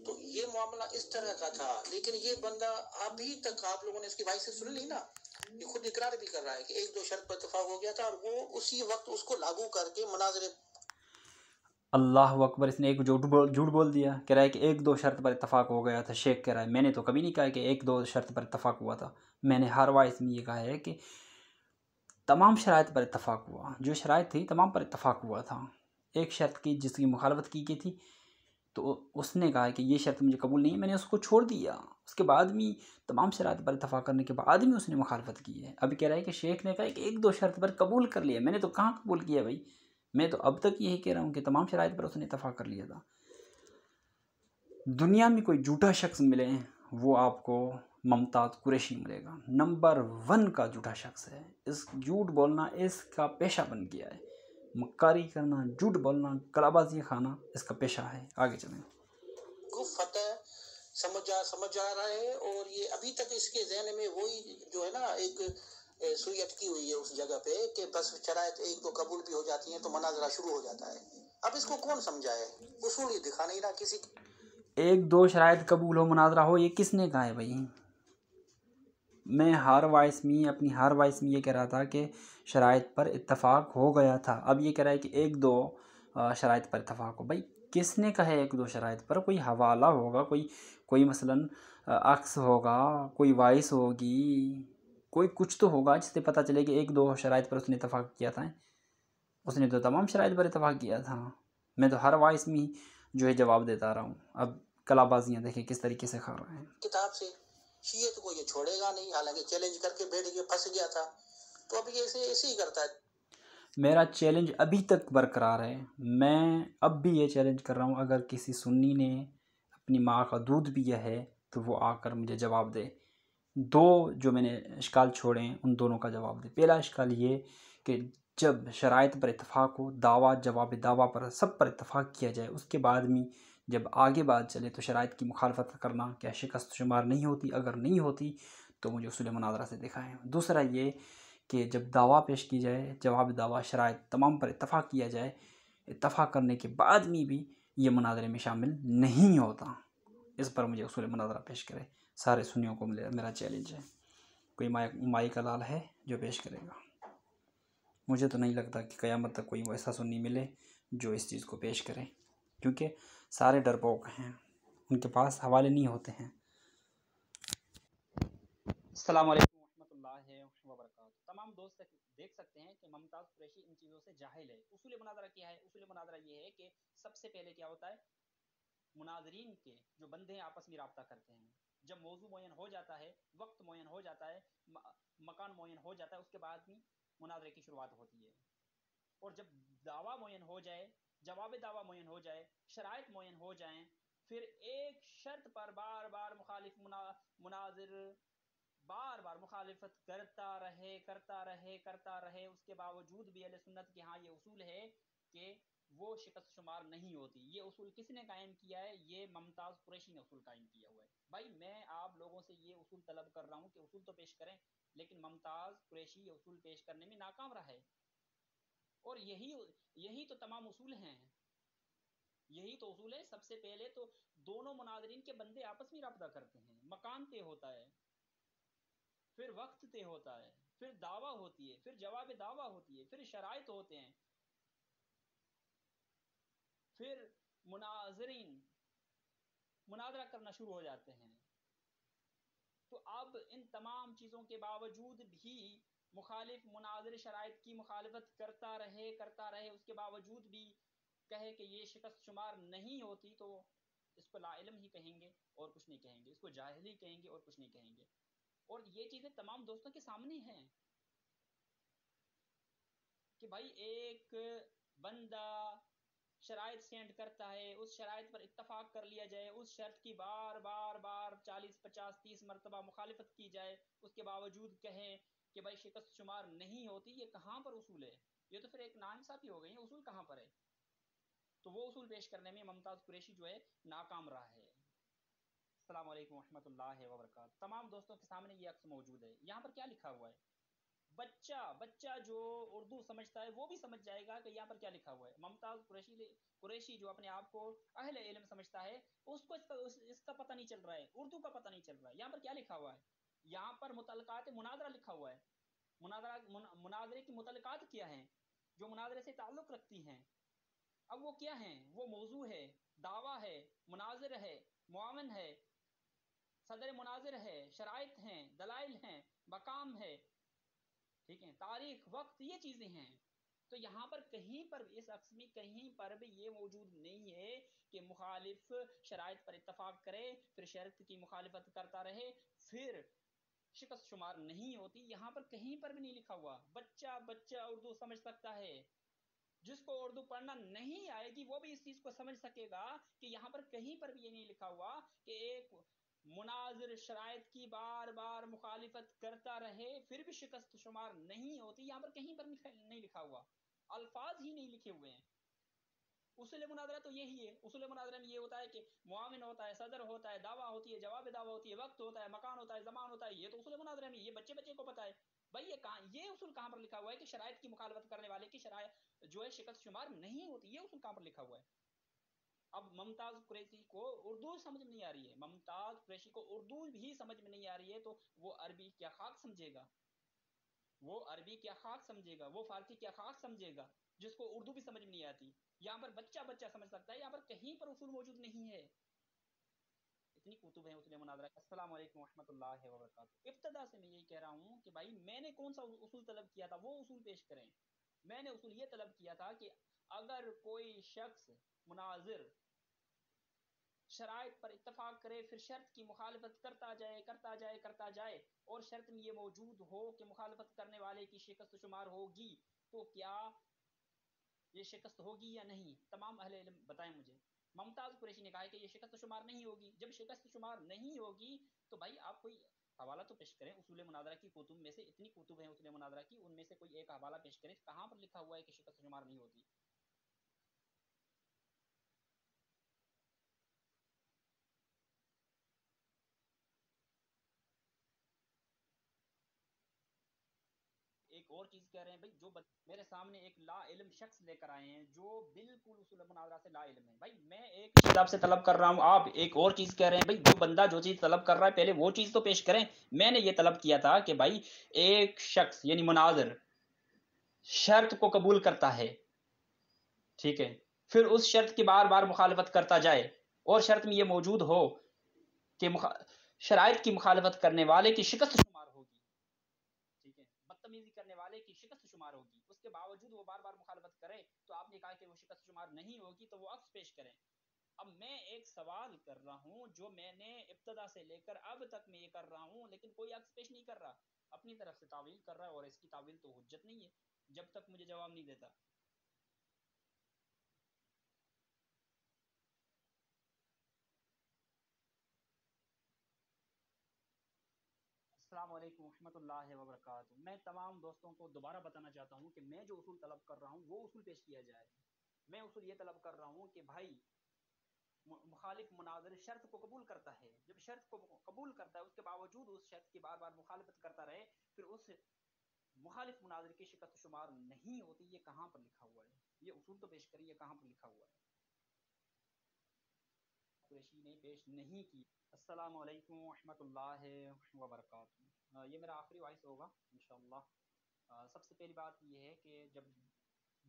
तो ये मामला इस तरह का था। लेकिन ये बंदा अभी तक आप लोगों ने इसकी वाइस से सुन ली ना, ये खुद इकरार भी कर रहा है कि 1-2 शर्त पर इत्तेफाक हो गया था और वो उसी वक्त उसको लागू करके मुनाजरे। अल्लाह अकबर, इसने एक झूठ बोल दिया। कह रहा है कि 1-2 शर्त पर इत्तफाक हो गया था। शेख कह रहा है मैंने तो कभी नहीं कहा कि 1-2 शर्त पर इत्तफाक हुआ था। मैंने हर वाइस में ये कहा है कि तमाम शराइत पर इत्तफाक हुआ, जो शराइत थी तमाम पर इत्तफाक हुआ था। एक शर्त की जिसकी मुखालफत की गई थी, तो उसने कहा कि ये शर्त मुझे कबूल नहीं है, मैंने उसको छोड़ दिया। उसके बाद भी तमाम शराइत पर इत्तफाक करने के बाद भी उसने मुखालफत की है। अभी कह रहा है कि शेख ने कहा कि एक दो शर्त पर कबूल कर लिया, मैंने तो कहाँ कबूल किया भाई, मैं तो अब तक यही कह रहा हूँ कि तमाम शराइत पर उसने इत्तफाक कर लिया था। दुनिया में कोई झूठा शख्स मिले वो आपको मुमताज़ कुरैशी मिलेगा। नंबर 1 का झूठा शख्स है। इस झूठ बोलना इसका पेशा बन गया है। मक्कारी करना, झूठ बोलना, कलाबाजी खाना इसका पेशा है। आगे चलें। फतेह समझ जा रहा है, और ये अभी तक इसके ज़हन में वही जो है ना, एक सुई अटकी हुई है उस जगह पे कि बस शराइत एक दो कबूल भी हो जाती हैं तो मनाजरा शुरू हो जाता है। अब इसको कौन समझाए? उसूल ही दिखा नहीं रहा किसी। एक दो शराइत कबूल हो, मुनाजरा हो, ये किसने कहा है भाई? मैं अपनी हर वॉइस में ये कह रहा था कि शराइत पर इत्तफाक हो गया था। अब ये कह रहा है कि एक दो शराइत पर इत्तफाक हो। भाई किसने कहा है एक दो शराइत पर? कोई हवाला होगा, कोई मसलन अक्स होगा, कोई वॉइस होगी, कोई कुछ तो होगा जिससे पता चले कि एक दो शराइत पर उसने इत्तफाक किया था। उसने तो तमाम शराइत पर इत्तफाक किया था। मैं तो हर वॉइस में जो है जवाब देता रहा हूँ। अब कलाबाजियाँ देखें किस तरीके से खा रहे हैं। किताब से शीयत को ये छोड़ेगा नहीं, हालांकि चैलेंज करके बैठ गया, फंस गया था, तो अभी ऐसे ही करता है। मेरा चैलेंज अभी तक बरकरार है। मैं अब भी ये चैलेंज कर रहा हूँ, अगर किसी सुन्नी ने अपनी माँ का दूध पिया है तो वो आकर मुझे जवाब दे। दो जो मैंने इश्काल छोड़े हैं उन दोनों का जवाब दे। पहला इश्काल ये कि जब शराइत पर इत्तफाक हो, दावा जवाब दावा पर सब पर इत्तफाक किया जाए, उसके बाद में जब आगे बात चले तो शराइत की मुखालफत करना क्या शिकस्त शुमार नहीं होती? अगर नहीं होती तो मुझे उसूल मुनाज़रा से दिखाएं। दूसरा ये कि जब दावा पेश की जाए, जवाब दावा शराइत तमाम पर इत्तफाक किया जाए, इत्तफाक करने के बाद में भी ये मुनाज़रे में शामिल नहीं होता, इस पर मुझे उसूल मुनाज़रा पेश करे। सारे सुन्नियों को मेरा चैलेंज है। कोई माई का लाल है जो पेश करेगा? मुझे तो नहीं लगता कि क़यामत तक कोई ऐसा सुन्नी मिले जो इस चीज़ को पेश करे, क्योंकि सारे डरपोक हैं, उनके पास हवाले नहीं होते हैं। अस्सलाम वालेकुम रहमतुल्लाहि व बरकातहू। तमाम दोस्त देख सकते हैं कि मुमताज़ कुरैशी इन चीज़ों से जाहिल है। उसूल मुनाज़रा क्या है? उसूल मुनाज़रा ये है कि सबसे पहले क्या होता है, मुनाज़रीन के जो बंदे हैं आपस में रब्ता करते हैं। जब मौजू मुअय्यन हो जाता है, वक्त मुअय्यन हो जाता है, मकान मुअय्यन हो जाता है, उसके बाद भी मुनाज़रे की शुरुआत होती है। और जब दावा मुअय्यन हो जाए, जवाब दावा मुअय्यन हो जाए, शराइत मुअय्यन हो जाएं, फिर एक शर्त पर बार बार मुखालिफ मुनाजिर बार बार मुखालिफत करता रहे, उसके बावजूद भी अहले सुन्नत के यहाँ ये उसूल है कि वो शिकस्त शुमार नहीं होती। ये उसूल किसने कायम किया है? ये मुमताज़ कुरैशी ने उसूल कायम किया हुआ है। भाई मैं आप लोगों से ये उसूल तलब कर रहा हूँ कि उसूल तो पेश करें, लेकिन मुमताज़ कुरैशी ये उसूल पेश करने में नाकाम रहा है। और यही तो तमाम उसूल हैं, यही तो उसूल है। सबसे पहले तो दोनों मुनाज़रीन के बंदे आपस में रब्ता करते हैं, मकान तय होता है, फिर वक्त तय होता है, फिर दावा होती है, फिर जवाब दावा होती है, फिर शराइत होते हैं, फिर मुनाज़रीन मुनाज़रा करना शुरू हो जाते हैं। तो अब इन तमाम चीज़ों के बावजूद भी मुखालिफ मुनाज़िर शराइत की मुखालिफत करता रहे, उसके बावजूद भी कहे कि ये शिकस्त शुमार नहीं होती, तो इसको लाइल्म ही कहेंगे और कुछ नहीं कहेंगे, इसको जाहिल ही कहेंगे और कुछ नहीं कहेंगे। और ये चीज़ें तमाम दोस्तों के सामने हैं कि भाई एक बंदा शराइत सेंड करता है, उस शराइत पर इत्तफाक कर लिया जाए, उस शर्त की बार बार 40 50 30 मरतबा मुखालिफत की जाए, उसके बावजूद कहें कि भाई शिकस्त शुमार नहीं होती। ये कहाँ पर उसूल है? ये तो फिर एक नाइंसाफी हो गई। उसूल कहाँ पर है? तो वो उसूल पेश करने में मुमताज़ कुरैशी जो है नाकाम रहा है। अस्सलाम वालेकुम रहमतुल्लाहि व बरकातहू। तमाम दोस्तों के सामने ये अक्स मौजूद है। यहाँ पर क्या लिखा हुआ है? बच्चा जो उर्दू समझता है वो भी समझ जाएगा कि यहाँ पर क्या लिखा हुआ है। मुमताज़ कुरैशी जो अपने आप को अहले इल्म समझता है, उसको इसका पता नहीं चल रहा है, उर्दू का पता नहीं चल रहा है। यहाँ पर क्या लिखा हुआ है? यहाँ पर मुतलकात मुनाजरा लिखा हुआ है। मुनाजरे की मुतलकात क्या है जो मुनाजरे से ताल्लुक़ रखती हैं? अब वो क्या है? वो मौजू है, दावा है, मुनाजिर है, मुआवन है, सदर मुनाजिर है, शराइत हैं, दलाइल हैं, मकाम है, ठीक है, तारीख, वक्त, ये चीज़ें हैं। तो यहाँ पर कहीं पर इस अक्स में कहीं पर भी ये मौजूद नहीं है कि मुखालिफ शराइत पर इत्तफाक करे, फिर शर्त की मुखालिफत करता रहे, फिर शिकस्त शुमार नहीं होती। यहाँ पर कहीं पर भी नहीं लिखा हुआ। बच्चा बच्चा उर्दू समझ सकता है, जिसको उर्दू पढ़ना नहीं आएगी वो भी इस चीज को समझ सकेगा कि यहाँ पर कहीं पर भी ये नहीं लिखा हुआ कि एक मुनाजिर शराइत की बार बार मुखालिफत करता रहे फिर भी शिकस्त शुमार नहीं होती। यहाँ पर कहीं पर नहीं लिखा हुआ, अल्फाज ही नहीं लिखे हुए हैं। उसूल मुनाजरा तो यही है। उसूल मुनाजरा में ये होता है कि मुआविन होता है, सदर होता है, दावा होती है, जवाब दावा होती है, वक्त होता है, मकान होता है, जमान होता है। ये तो उसूल मुनाजरा में, ये बच्चे बच्चे को पता है भाई। ये उसूल कहाँ पर लिखा हुआ है कि शराइत की मुखालफत करने वाले की शराइत जो है शिकस्त शुमार नहीं होती? ये उसूल कहाँ पर लिखा हुआ है? अब मुमताज कुरैशी को उर्दू समझ में नहीं आ रही है, मुमताज कुरैशी को उर्दू भी समझ में नहीं आ रही है, तो वो अरबी क्या खाक समझेगा? वो अरबी क्या खाक समझेगा? वो फारसी क्या खाक समझेगा जिसको उर्दू भी समझ में नहीं आती? यहाँ पर बच्चा बच्चा समझ सकता है, यहाँ पर कहीं पर उसूल मौजूद नहीं है। इतनी कुतुब है उसूल मुनाज़रा। अस्सलाम वालेकुम रहमतुल्लाहि व बरकातहू। इब्तदा से मैं यही कह रहा हूँ कि भाई मैंने कौन सा उसूल तलब किया था, वो उसूल पेश करें। मैंने उसूल ये तलब किया था कि अगर कोई शख्स मुनाजिर शराइत पर इत्तफाक करे, फिर शर्त की मुखालफत करता जाए करता जाए करता जाए, और शर्त में ये मौजूद हो कि मुखालफत करने वाले की शिकस्त शुमार होगी, तो क्या ये शिकस्त होगी या नहीं? तमाम अहले इल्म बताएं मुझे। मुमताज कुरैशी ने कहा है कि ये शिकस्त शुमार नहीं होगी। जब शिकस्त शुमार नहीं होगी तो भाई आप कोई हवाला तो पेश करें। उसूल मुनाजरा की कुतुब में से इतनी कुतुब हैं उसूल मुनाजरा की, उनमें से कोई एक हवाला पेश करें कहाँ पर लिखा हुआ है कि शिकस्त शुमार नहीं होती। एक और चीज कह रहे हैं भाई, मेरे सामने एक ला इल्म शख्स लेकर आए हैं जो बिल्कुल उसूल मुनाजरा से ला इल्म है। भाई मैं एक चीज आपसे तलब कर रहा हूँ, आप एक और चीज कह रहे हैं। भाई जो बंदा जो चीज तलब कर रहा है पहले वो चीज तो पेश करें। मैंने ये तलब किया था कि भाई एक शख्स यानी मुनाजिर शर्त को कबूल करता है, ठीक है, फिर उस शर्त की बार बार मुखालफत करता जाए, और शर्त में ये मौजूद हो कि शराइत की मुखालफत करने वाले की शिकस्त शुमार होगी, ठीक है, बदतमीजी करने वाले की शिकस्त शुमार होगी, उसके बावजूद वो बार बार मुखालफत करे, तो आपने कहा कि वो शिकस्त शुमार नहीं होगी, तो वो अक्स पेश करें। अब मैं एक सवाल कर रहा हूं जो मैंने इब्तदा से लेकर अब तक मैं ये कर रहा हूं, लेकिन कोई अक्स पेश नहीं कर रहा, अपनी तरफ से तावील कर रहा है, और इसकी तावील तो हुज्जत नहीं है जब तक मुझे जवाब नहीं देता। अस्सलाम वालेकुम रहमतुल्लाहि व बरकातहू। मैं तमाम दोस्तों को दोबारा बताना चाहता हूँ कि मैं जो उसूल तलब कर रहा हूँ वो उसूल पेश किया जाए। मैं उसूल ये तलब कर रहा हूँ कि भाई मुखालिफ मुनाजिर शर्त को कबूल करता है, जब शर्त को कबूल करता है उसके बावजूद उस शर्त की बार बार मुखालफत करता रहे, फिर उस मुखालिफ मुनाजिर की शिकस्त शुमार नहीं होती। ये कहाँ पर लिखा हुआ है? ये उसूल तो पेश करिए, कहाँ पर लिखा हुआ है? कुरैशी ने पेश नहीं की। अस्सलाम वालेकुम रहमतुल्लाहि व बरकातहू। ये मेरा आखिरी वॉइस होगा इंशाअल्लाह। सबसे पहली बात यह है कि जब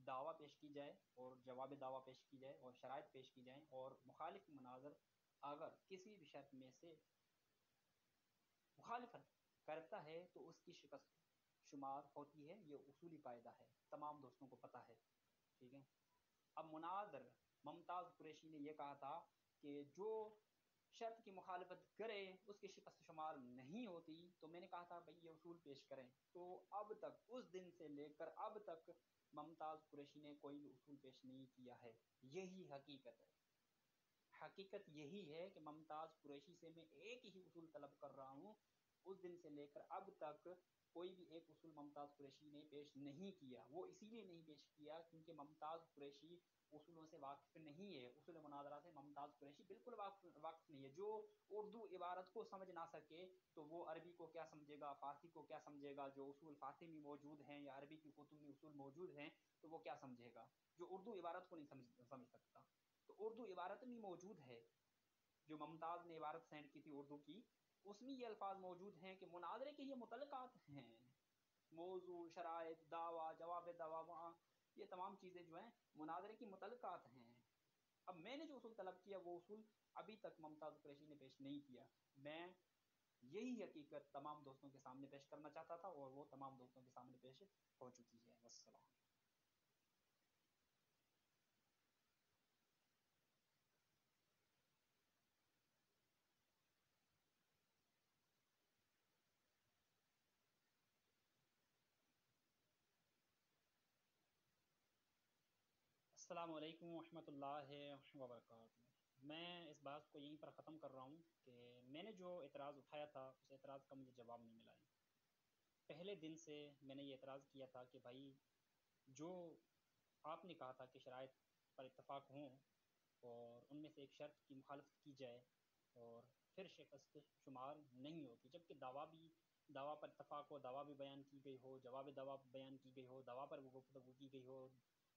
दावा पेश की जाए और जवाब दावा पेश की जाए और शराइत पेश की जाए, और मुखालिफ मुनाजर अगर किसी भी शर्त में से मुखालिफत करता है तो उसकी शिकस्त शुमार होती है। ये उसूली कायदा है, तमाम दोस्तों को पता है, ठीक है। अब मुनाजर मुमताज कुरैशी ने यह कहा था कि जो शर्त की मुखालफत करे उसकी शिकस्त शुमार नहीं होती, तो मैंने कहा था भाई ये उसूल पेश करें। तो अब तक उस दिन से लेकर अब तक मुमताज कुरैशी ने कोई भी उसूल पेश नहीं किया है। यही हकीकत है। हकीकत यही है कि मुमताज कुरैशी से मैं एक ही उसूल तलब कर रहा हूँ। उस दिन से लेकर अब तक कोई भी एक उसूल मुमताज कुरैशी ने पेश नहीं किया। वो इसीलिए नहीं पेश किया क्योंकि मुमताज कुरैशी उसूलों से वाकिफ नहीं है। उसूल मुनाजरा से मुमताज कुरैशी बिल्कुल वाकिफ नहीं है। जो उर्दू इबारत को समझ ना सके तो वो अरबी को क्या समझेगा, फारसी को क्या समझेगा? जो उसूल फारसी में मौजूद हैं या अरबी की कुतुब में उसूल मौजूद हैं तो वो क्या समझेगा जो उर्दू इबारत को नहीं समझ सकता? तो उर्दू इबारत में मौजूद है, जो मुमताज ने इबारत सेंड की थी उर्दू की, उसमें ये अल्फाज मौजूद हैं कि मुनाजरे के ये मुतलकात हैं, मौजू, शराइत, दावा, जवाब दावा, ये तमाम चीज़ें जो हैं मुनाजरे की मुतलकात हैं। अब मैंने जो उसूल तलब किया वो उसूल अभी तक मुमताज कुरैशी ने पेश नहीं किया। मैं यही हकीकत तमाम दोस्तों के सामने पेश करना चाहता था और वो तमाम दोस्तों के सामने पेश हो चुकी है। वस्सलाम। अस्सलामु अलैकुम वरहमतुल्लाहि वबरकातुहू। मैं इस बात को यहीं पर ख़त्म कर रहा हूँ कि मैंने जो एतराज़ उठाया था उस एतराज़ का मुझे जवाब नहीं मिला है। पहले दिन से मैंने ये एतराज़ किया था कि भाई जो आपने कहा था कि शराइत पर इत्तफ़ाक़ हों और उनमें से एक शर्त की मुखालफत की जाए और फिर शिकस्त शुमार नहीं होती, जबकि दावा पर इत्तफ़ाक़ हो, दावा भी बयान की गई हो, जवाब दावा बयान की गई हो, दावा पर गुफ्तगू की गई हो,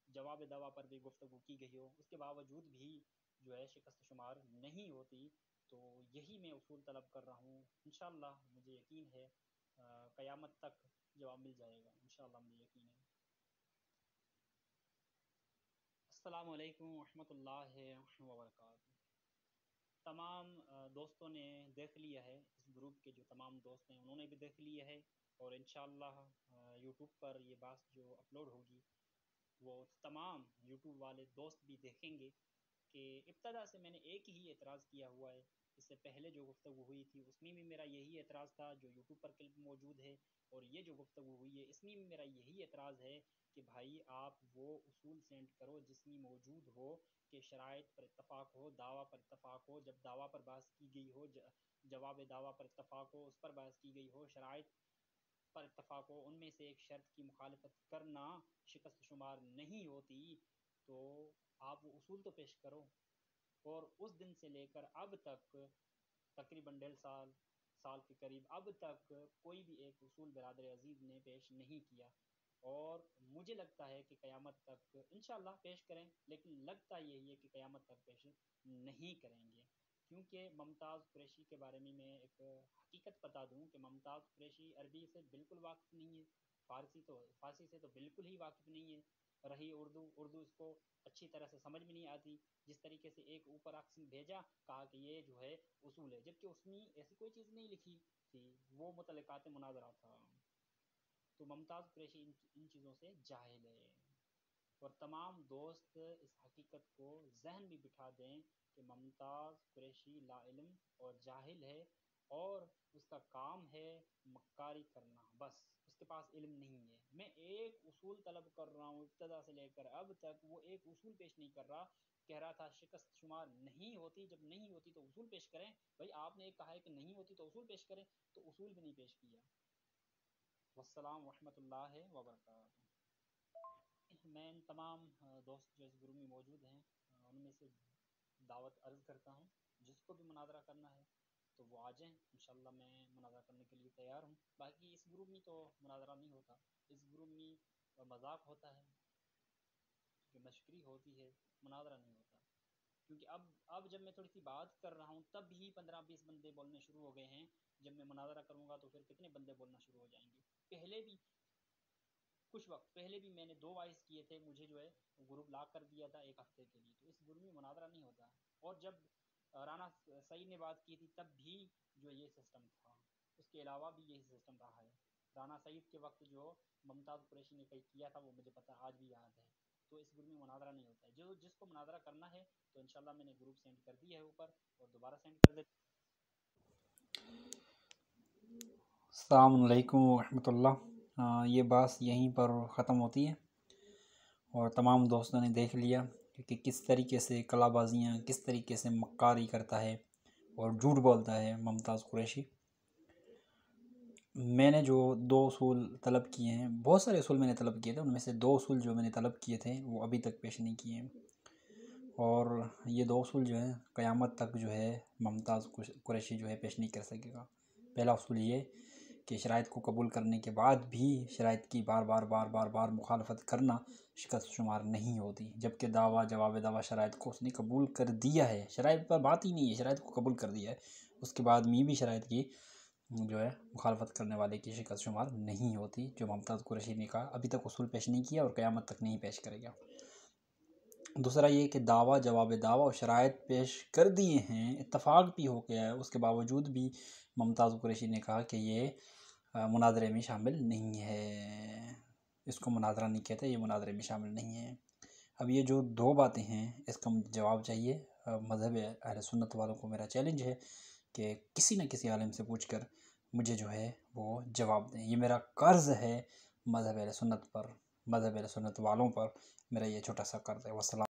जवाब दावा पर भी गुफ्तगू की गई हो, उसके बावजूद भी जो है शिकस्त शुमार नहीं होती। तो यही मैं उसूल तलब कर रहा हूँ। इंशाअल्लाह मुझे यकीन है क़यामत तक जवाब मिल जाएगा, इंशाअल्लाह मुझे यकीन है। अस्सलामु अलैकुम वरहमतुल्लाहि वबरकातुहू। तमाम दोस्तों ने देख लिया है, इस ग्रुप के जो तमाम दोस्त हैं उन्होंने भी देख लिया है और इंशाअल्लाह यूट्यूब पर ये बात जो अपलोड होगी वो तमाम यूट्यूब वाले दोस्त भी देखेंगे कि इब्तदा से मैंने एक ही एतराज़ किया हुआ है। इससे पहले जो गुफ्तगू हुई थी उसमें भी मेरा यही एतराज़ था जो यूट्यूब पर क्लिप मौजूद है, और ये जो गुफ्तगू हुई है इसमें भी मेरा यही एतराज़ है कि भाई आप वो उसूल सेंड करो जिसमें मौजूद हो कि शराइत पर इत्तफ़ाक़ हो, दावा पर इत्तफ़ाक़ हो, जब दावा पर बहस की गई हो, जवाब दावा पर इत्तफ़ाक़ हो, उस पर बहस की गई हो, शराइत पर इत्तफ़ाक़ हो, उनमें से एक शर्त की मुखालफत करना शिकस्त शुमार नहीं होती। तो आप वो उसूल तो पेश करो। और उस दिन से लेकर अब तक तकरीबन 1.5 साल के करीब अब तक कोई भी एक उसूल बरादर अजीज़ ने पेश नहीं किया, और मुझे लगता है कि क़यामत तक इंशाअल्लाह पेश करें, लेकिन लगता यही है कि क़यामत तक पेश नहीं करेंगे। क्योंकि मुमताज़ कुरैशी के बारे में मैं एक हकीकत बता दूं कि मुमताज़ कुरैशी अरबी से बिल्कुल वाकिफ़ नहीं है, फ़ारसी से तो बिल्कुल ही वाकिफ़ नहीं है। रही उर्दू इसको अच्छी तरह से समझ में नहीं आती। जिस तरीके से एक ऊपर अक्स में भेजा, कहा कि ये जो है उसूल है, जबकि उसमें ऐसी कोई चीज़ नहीं लिखी थी, वो मुतलकात मुनाजरा था। तो मुमताज़ कुरैशी इन चीज़ों से जाहिल है, और तमाम दोस्त इस हकीकत को जहन में बिठा दें कि मुमताज़ कुरैशी लाइल्म और जाहिल है, और उसका काम है मक्कारी करना, बस उसके पास इल्म नहीं है। मैं एक उसूल तलब कर रहा हूँ इब्तदा से लेकर अब तक, वो एक उसूल पेश नहीं कर रहा। कह रहा था शिकस्त शुमार नहीं होती, जब नहीं होती तो उसूल पेश करें। भाई आपने एक कहा है कि नहीं होती तो उसूल पेश करें, तो उसूल भी नहीं पेश किया। वस्सलाम वरहमतुल्लाहि वबरकातुहू। मैं इन तमाम दोस्त जो इस ग्रुप में मौजूद हैं उनमें से दावत अर्ज़ करता हूँ, जिसको भी मुनाजरा करना है तो वो आ जाएँ, इंशाअल्लाह मैं मुनाजरा करने के लिए तैयार हूँ। बाकी इस ग्रुप में तो मुनाजरा नहीं होता, इस ग्रुप में मजाक होता है, कि मशकरी होती है, मुनाजरा नहीं होता। क्योंकि अब जब मैं थोड़ी सी बात कर रहा हूँ तब ही 15-20 बंदे बोलने शुरू हो गए हैं। जब मैं मुनाजरा करूँगा तो फिर कितने बंदे बोलना शुरू हो जाएंगे। पहले भी कुछ वक्त पहले भी मैंने 2 वॉइस किए थे, मुझे जो है ग्रुप लॉक कर दिया था 1 हफ्ते के लिए। तो इस ग्रुप में मुनाजरा नहीं होता। और जब राना सईद ने बात की थी तब भी जो ये सिस्टम था, उसके अलावा भी यही सिस्टम रहा है। राना सईद के वक्त जो मुमताज़ कुरैशी ने कहीं किया था वो मुझे पता आज भी याद है। तो इस ग्रुप में मुनाजरा नहीं होता है। जो जिसको मुनाजरा करना है तो इंशाल्लाह मैंने ग्रुप सेंड कर दिया है ऊपर, और दोबारा सेंड कर दे। अस्सलामु अलैकुम वरहमतुल्लाह। ये बात यहीं पर ख़त्म होती है, और तमाम दोस्तों ने देख लिया कि किस तरीके से कलाबाजियाँ, किस तरीके से मक्कारी करता है और झूठ बोलता है मुमताज़ कुरैशी। मैंने जो 2 उसूल तलब किए हैं, बहुत सारे उसूल मैंने तलब किए थे, उनमें से 2 उसूल जो मैंने तलब किए थे वो अभी तक पेश नहीं किए हैं, और ये 2 उसूल जो हैं क़यामत तक जो है मुमताज़ कुरैशी जो है पेश नहीं कर सकेगा। पहला उसूल ये कि शराइत को कबूल करने के बाद भी शराइत की बार मुखालफत करना शिकस्त शुमार नहीं होती, जबकि दावा जवाब दावा शराइत को उसने कबूल कर दिया है। शराइत पर बात ही नहीं है, शराइत को कबूल कर दिया है, उसके बाद में भी शराइत की जो है मुखालफत करने वाले की शिकस्त शुमार नहीं होती, जो मुमताज़ कुरैशी ने कहा। अभी तक उसूल पेश नहीं किया और क़यामत तक नहीं पेश करेगा। दूसरा ये कि दावा जवाब दावा और शराइत पेश कर दिए हैं, इत्तफाक भी हो गया है, उसके बावजूद भी मुमताज़ कुरैशी ने कहा कि ये मुनाज़रे में शामिल नहीं है, इसको मुनाज़रा नहीं कहते, ये मुनाज़रे में शामिल नहीं है। अब ये जो दो बातें हैं इसका मुझे जवाब चाहिए। मज़हब अहले सुन्नत वालों को मेरा चैलेंज है कि किसी न किसी आलिम से पूछकर मुझे जो है वो जवाब दें। ये मेरा कर्ज़ है मज़हब अहले सुन्नत पर, मज़हब अहले सुन्नत वालों पर मेरा ये छोटा सा कर्ज़ है। वस्सलाम।